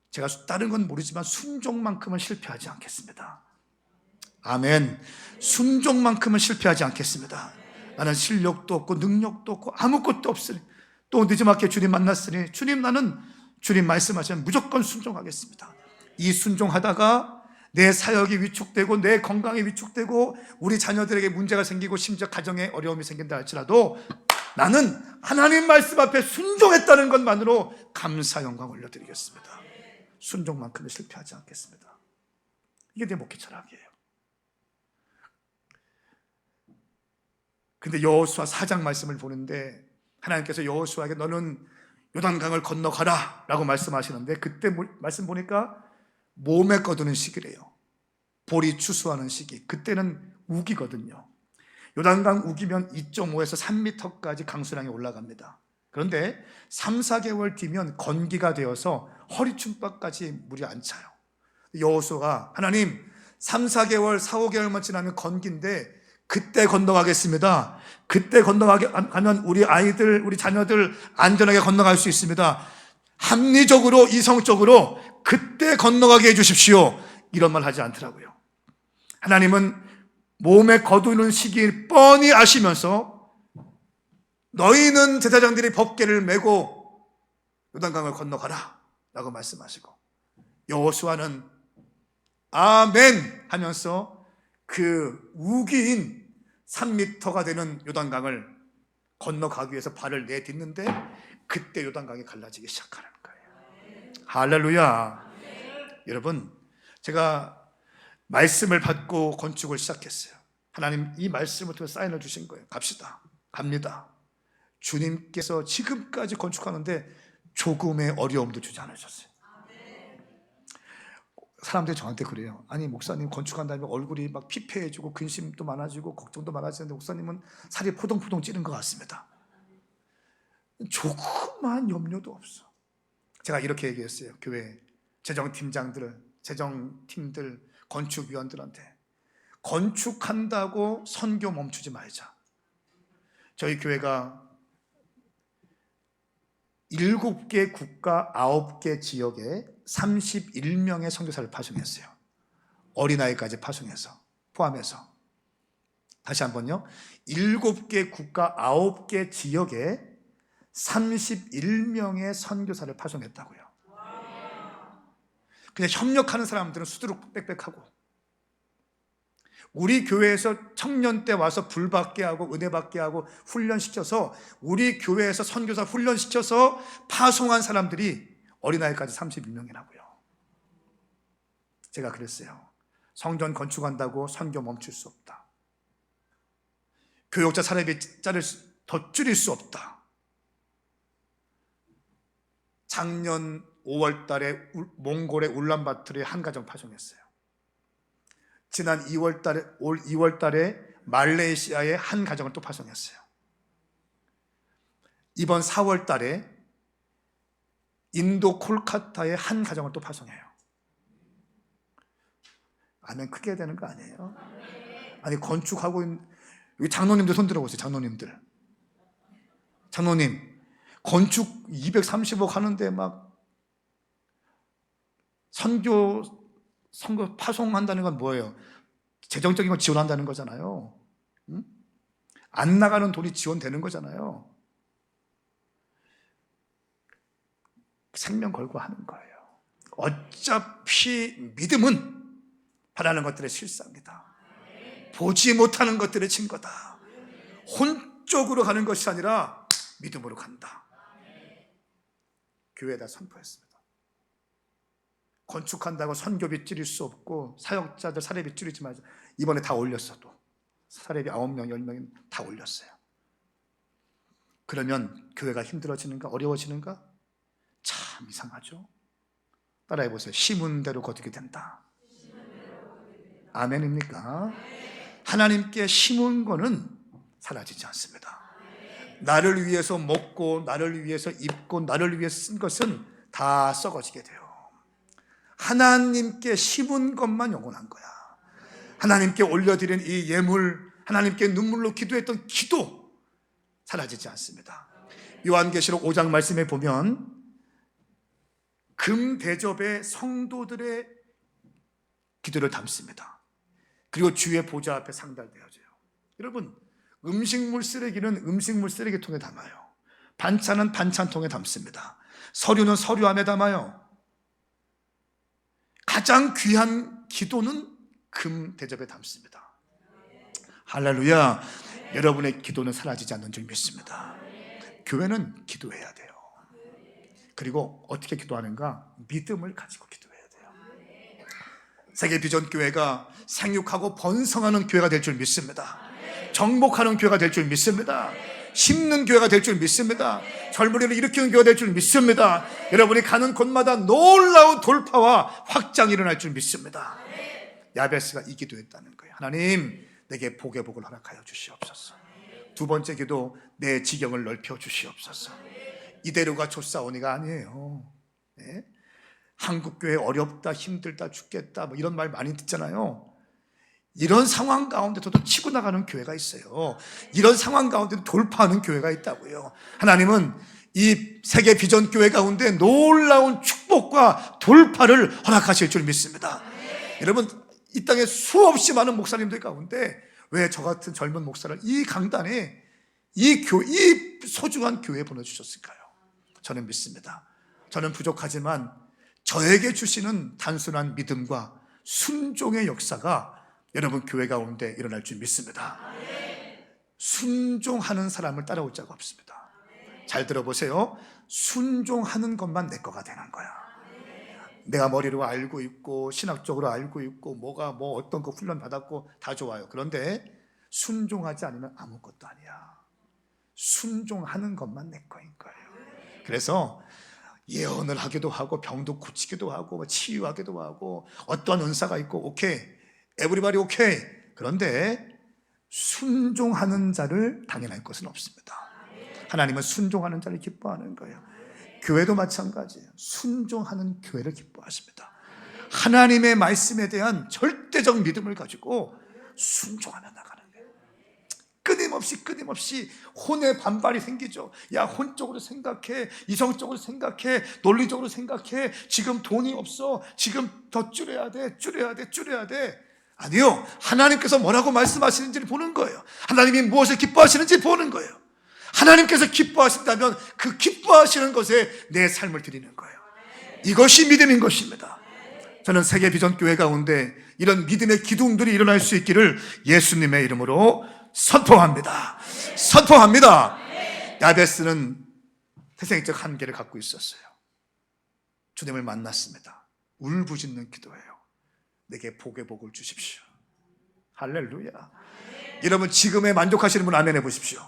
제가 다른 건 모르지만 순종만큼은 실패하지 않겠습니다. 아멘. 순종만큼은 실패하지 않겠습니다. 나는 실력도 없고 능력도 없고 아무것도 없으니, 또 늦지막히 주님 만났으니 주님, 나는 주님 말씀하시면 무조건 순종하겠습니다. 이 순종하다가 내 사역이 위축되고 내 건강이 위축되고 우리 자녀들에게 문제가 생기고 심지어 가정에 어려움이 생긴다 할지라도 나는 하나님 말씀 앞에 순종했다는 것만으로 감사 영광 올려드리겠습니다. 순종만큼은 실패하지 않겠습니다. 이게 내 목회 철학이에요. 근데 여호수아 4장 말씀을 보는데 하나님께서 여호수아에게 너는 요단강을 건너가라 라고 말씀하시는데, 그때 말씀 보니까 몸에 거두는 시기래요. 볼이 추수하는 시기. 그때는 우기거든요. 요단강 우기면 2.5에서 3m까지 강수량이 올라갑니다. 그런데 3, 4개월 뒤면 건기가 되어서 허리춤밥까지 물이 안 차요. 여호수아가 하나님 3, 4개월, 4, 5개월만 지나면 건기인데 그때 건너가겠습니다. 그때 건너가면 우리 아이들, 우리 자녀들 안전하게 건너갈 수 있습니다. 합리적으로, 이성적으로 그때 건너가게 해주십시오. 이런 말 하지 않더라고요. 하나님은 몸에 거두는 시기 뻔히 아시면서 너희는 제사장들이 법궤를 메고 요단강을 건너가라 라고 말씀하시고, 여호수아는 아멘 하면서 그 우기인 3m가 되는 요단강을 건너가기 위해서 발을 내딛는데 그때 요단강이 갈라지기 시작하는 거예요. 할렐루야. 여러분, 제가 말씀을 받고 건축을 시작했어요. 하나님 이 말씀을 통해 사인을 주신 거예요. 갑시다. 갑니다. 주님께서 지금까지 건축하는데 조금의 어려움도 주지 않으셨어요. 사람들이 저한테 그래요. 아니 목사님 건축한 다음에 얼굴이 막 피폐해지고 근심도 많아지고 걱정도 많아지는데 목사님은 살이 포동포동 찌는 것 같습니다. 조그만 염려도 없어. 제가 이렇게 얘기했어요. 교회 재정팀장들, 재정팀들, 건축위원들한테 건축한다고 선교 멈추지 말자. 저희 교회가 7개 국가 9개 지역에 31명의 선교사를 파송했어요. 어린아이까지 파송해서, 포함해서. 다시 한번요. 7개 국가 9개 지역에 31명의 선교사를 파송했다고요. 그냥 협력하는 사람들은 수두룩 빽빽하고, 우리 교회에서 청년 때 와서 불 받게 하고 은혜 받게 하고 훈련시켜서 우리 교회에서 선교사 훈련시켜서 파송한 사람들이 어린아이까지 31명이라고요. 제가 그랬어요. 성전 건축한다고 선교 멈출 수 없다. 교역자 사례비 더 줄일 수 없다. 작년 5월 달에 몽골의 울란바토르에 한 가정 파송했어요. 지난 2월 달에, 올 2월 달에 말레이시아에 한 가정을 또 파송했어요. 이번 4월 달에 인도 콜카타에 한 가정을 또 파송해요. 아멘 크게 되는 거 아니에요? 아니 건축하고 있는, 여기 장로님들 손 들어보세요. 장로님들. 장로님 건축 230억 하는데 막 선교 파송한다는 건 뭐예요? 재정적인 걸 지원한다는 거잖아요. 응? 안 나가는 돈이 지원되는 거잖아요. 생명 걸고 하는 거예요. 어차피 믿음은 바라는 것들의 실상이다. 보지 못하는 것들의 증거다. 혼적으로 가는 것이 아니라 믿음으로 간다. 교회에다 선포했습니다. 건축한다고 선교비 줄일 수 없고 사역자들 사례비 줄이지 말자. 이번에 다 올렸어. 또 사례비 9명, 10명이 다 올렸어요. 그러면 교회가 힘들어지는가 어려워지는가? 참 이상하죠. 따라해보세요. 심은 대로 거두게 된다. 아멘입니까? 하나님께 심은 거는 사라지지 않습니다. 나를 위해서 먹고 나를 위해서 입고 나를 위해서 쓴 것은 다 썩어지게 돼요. 하나님께 심은 것만 영원한 거야. 하나님께 올려드린 이 예물, 하나님께 눈물로 기도했던 기도 사라지지 않습니다. 요한계시록 5장 말씀에 보면 금 대접에 성도들의 기도를 담습니다. 그리고 주의 보좌 앞에 상달되어져요. 여러분, 음식물 쓰레기는 음식물 쓰레기통에 담아요. 반찬은 반찬통에 담습니다. 서류는 서류 안에 담아요. 가장 귀한 기도는 금 대접에 담습니다. 할렐루야. 여러분의 기도는 사라지지 않는 줄 믿습니다. 교회는 기도해야 돼요. 그리고 어떻게 기도하는가? 믿음을 가지고 기도해야 돼요. 세계 비전 교회가 생육하고 번성하는 교회가 될 줄 믿습니다. 정복하는 교회가 될 줄 믿습니다. 심는 교회가 될 줄 믿습니다. 젊은이를 일으키는 교회가 될 줄 믿습니다. 여러분이 가는 곳마다 놀라운 돌파와 확장이 일어날 줄 믿습니다. 야베스가 이 기도했다는 거예요. 하나님, 내게 복의 복을 허락하여 주시옵소서. 두 번째 기도, 내 지경을 넓혀 주시옵소서. 이대로가 좋사오니가 아니에요. 네? 한국교회 어렵다, 힘들다, 죽겠다 뭐 이런 말 많이 듣잖아요. 이런 상황 가운데서도 치고 나가는 교회가 있어요. 이런 상황 가운데도 돌파하는 교회가 있다고요. 하나님은 이 세계 비전 교회 가운데 놀라운 축복과 돌파를 허락하실 줄 믿습니다. 여러분, 이 땅에 수없이 많은 목사님들 가운데 왜 저 같은 젊은 목사를 이 강단에 이 소중한 교회에 보내주셨을까요? 저는 믿습니다. 저는 부족하지만 저에게 주시는 단순한 믿음과 순종의 역사가 여러분 교회 가운데 일어날 줄 믿습니다. 순종하는 사람을 따라올 자가 없습니다. 잘 들어보세요. 순종하는 것만 내 거가 되는 거야. 내가 머리로 알고 있고 신학적으로 알고 있고 뭐가 어떤 거 훈련 받았고 다 좋아요. 그런데 순종하지 않으면 아무것도 아니야. 순종하는 것만 내 거인 거예요. 그래서 예언을 하기도 하고 병도 고치기도 하고 치유하기도 하고 어떠한 은사가 있고 오케이, 에브리바디 오케이. 그런데 순종하는 자를 당연할 것은 없습니다. 하나님은 순종하는 자를 기뻐하는 거예요. 교회도 마찬가지예요. 순종하는 교회를 기뻐하십니다. 하나님의 말씀에 대한 절대적 믿음을 가지고 순종하며 나가는 거예요. 끊임없이 혼의 반발이 생기죠. 야, 혼적으로 생각해, 이성적으로 생각해, 논리적으로 생각해. 지금 돈이 없어. 지금 더 줄여야 돼. 아니요. 하나님께서 뭐라고 말씀하시는지를 보는 거예요. 하나님이 무엇을 기뻐하시는지 보는 거예요. 하나님께서 기뻐하신다면 그 기뻐하시는 것에 내 삶을 드리는 거예요. 이것이 믿음인 것입니다. 저는 세계 비전 교회 가운데 이런 믿음의 기둥들이 일어날 수 있기를 예수님의 이름으로 선포합니다. 야베스는 태생적 한계를 갖고 있었어요. 주님을 만났습니다. 울부짖는 기도예요. 내게 복의 복을 주십시오. 할렐루야. 여러분, 지금에 만족하시는 분 아멘 해보십시오.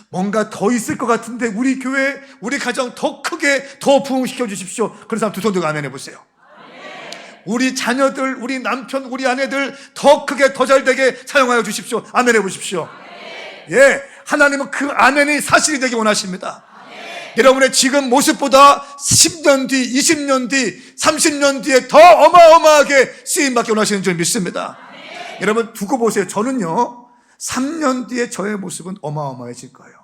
뭔가 더 있을 것 같은데 우리 교회, 우리 가정 더 크게 더 부흥시켜 주십시오. 그런 사람 두 손 들고 아멘 해보세요. 우리 자녀들, 우리 남편, 우리 아내들 더 크게 더 잘되게 사용하여 주십시오. 아멘 해보십시오. 예, 하나님은 그 아멘이 사실이 되기 원하십니다. 여러분의 지금 모습보다 10년 뒤, 20년 뒤, 30년 뒤에 더 어마어마하게 쓰임받기 원하시는 줄 믿습니다. 여러분 두고 보세요. 저는요 3년 뒤에 저의 모습은 어마어마해질 거예요.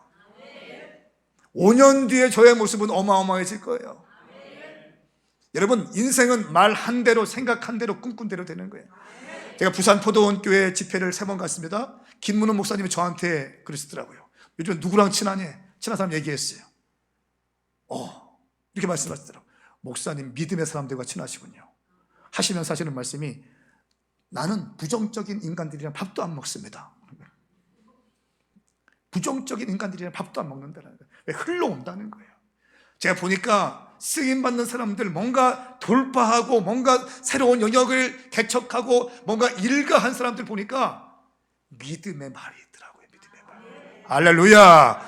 5년 뒤에 저의 모습은 어마어마해질 거예요. 여러분, 인생은 말 한 대로, 생각 한 대로, 꿈꾼 대로 되는 거예요. 제가 부산 포도원 교회 집회를 3번 갔습니다. 김문호 목사님이 저한테 그러시더라고요. 요즘 누구랑 친하니? 친한 사람 얘기했어요. 이렇게 말씀하시더라고요. 목사님 믿음의 사람들과 친하시군요. 하시면서 하시는 말씀이, 나는 부정적인 인간들이랑 밥도 안 먹습니다. 부정적인 인간들이랑 밥도 안 먹는다는 거예요. 왜? 흘러온다는 거예요. 제가 보니까 쓰임받는 사람들, 뭔가 돌파하고 뭔가 새로운 영역을 개척하고 뭔가 일가한 사람들 보니까 믿음의 말이 있더라고요. 믿음의 말. 할렐루야.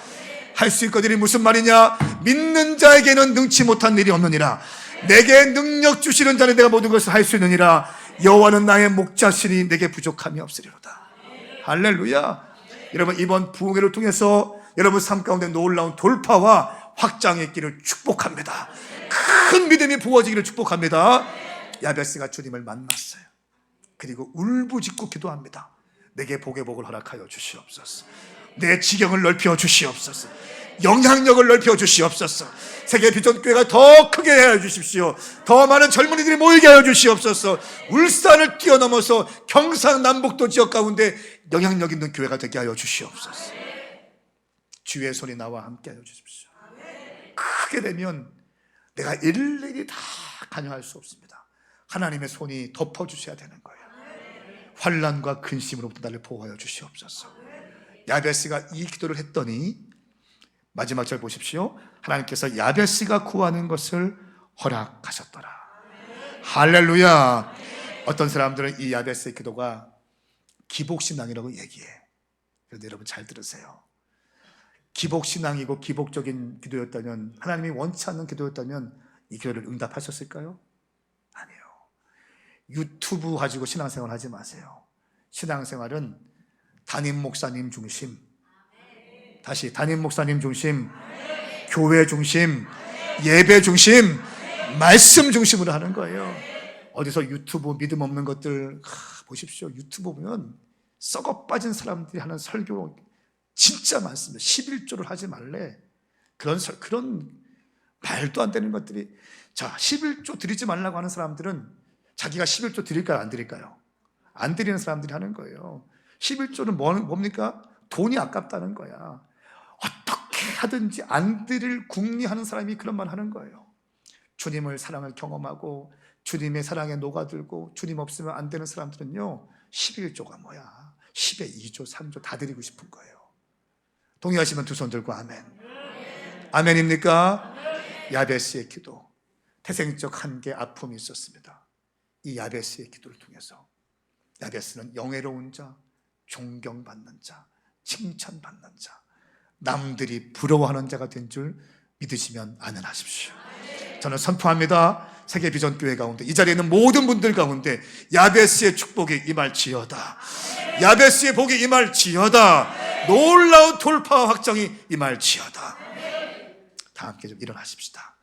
할 수 있거든이 무슨 말이냐? 믿는 자에게는 능치 못한 일이 없느니라. 내게 능력 주시는 자는 내가 모든 것을 할 수 있느니라. 여호와는 나의 목자시니 내게 부족함이 없으리로다. 할렐루야. 여러분, 이번 부흥회를 통해서 여러분 삶 가운데 놀라운 돌파와 확장의 있기를 축복합니다. 큰 믿음이 부어지기를 축복합니다. 야베스가 주님을 만났어요. 그리고 울부짖고 기도합니다. 내게 복의 복을 허락하여 주시옵소서. 내 지경을 넓혀 주시옵소서. 영향력을 넓혀 주시옵소서. 세계 비전교회가 더 크게 해 주십시오. 더 많은 젊은이들이 모이게 하여 주시옵소서. 울산을 뛰어넘어서 경상남북도 지역 가운데 영향력 있는 교회가 되게 하여 주시옵소서. 주의 손이 나와 함께 하여 주십시오. 크게 되면 내가 일일이 다 관여할 수 없습니다. 하나님의 손이 덮어주셔야 되는 거예요. 환난과 근심으로부터 나를 보호하여 주시옵소서. 야베스가 이 기도를 했더니 마지막 절 보십시오. 하나님께서 야베스가 구하는 것을 허락하셨더라. 할렐루야. 어떤 사람들은 이 야베스의 기도가 기복신앙이라고 얘기해. 그런데 여러분 잘 들으세요. 기복신앙이고 기복적인 기도였다면, 하나님이 원치 않는 기도였다면 이 기도를 응답하셨을까요? 아니에요. 유튜브 가지고 신앙생활 하지 마세요. 신앙생활은 담임 목사님 중심, 다시 담임 목사님 중심, 교회 중심, 예배 중심, 말씀 중심으로 하는 거예요. 어디서 유튜브 믿음 없는 것들 보십시오. 유튜브 보면 썩어 빠진 사람들이 하는 설교 진짜 많습니다. 11조를 하지 말래. 그런 말도 안 되는 것들이. 자, 11조 드리지 말라고 하는 사람들은 자기가 11조 드릴까요? 안 드릴까요? 안 드리는 사람들이 하는 거예요. 11조는 뭡니까? 돈이 아깝다는 거야. 어떻게 하든지 안 드릴 궁리하는 사람이 그런 말 하는 거예요. 주님을 사랑을 경험하고 주님의 사랑에 녹아들고 주님 없으면 안 되는 사람들은요, 11조가 뭐야? 10에 2조, 3조 다 드리고 싶은 거예요. 동의하시면 두 손 들고 아멘. 아멘입니까? 야베스의 기도, 태생적 한계 아픔이 있었습니다. 이 야베스의 기도를 통해서 야베스는 영예로운 자, 존경받는 자, 칭찬받는 자, 남들이 부러워하는 자가 된 줄 믿으시면 아멘하십시오. 저는 선포합니다. 세계 비전교회 가운데 이 자리에 있는 모든 분들 가운데 야베스의 축복이 임할지어다. 야베스의 복이 임할지어다. 놀라운 돌파와 확장이 임할지어다. 다 함께 좀 일어나십시다.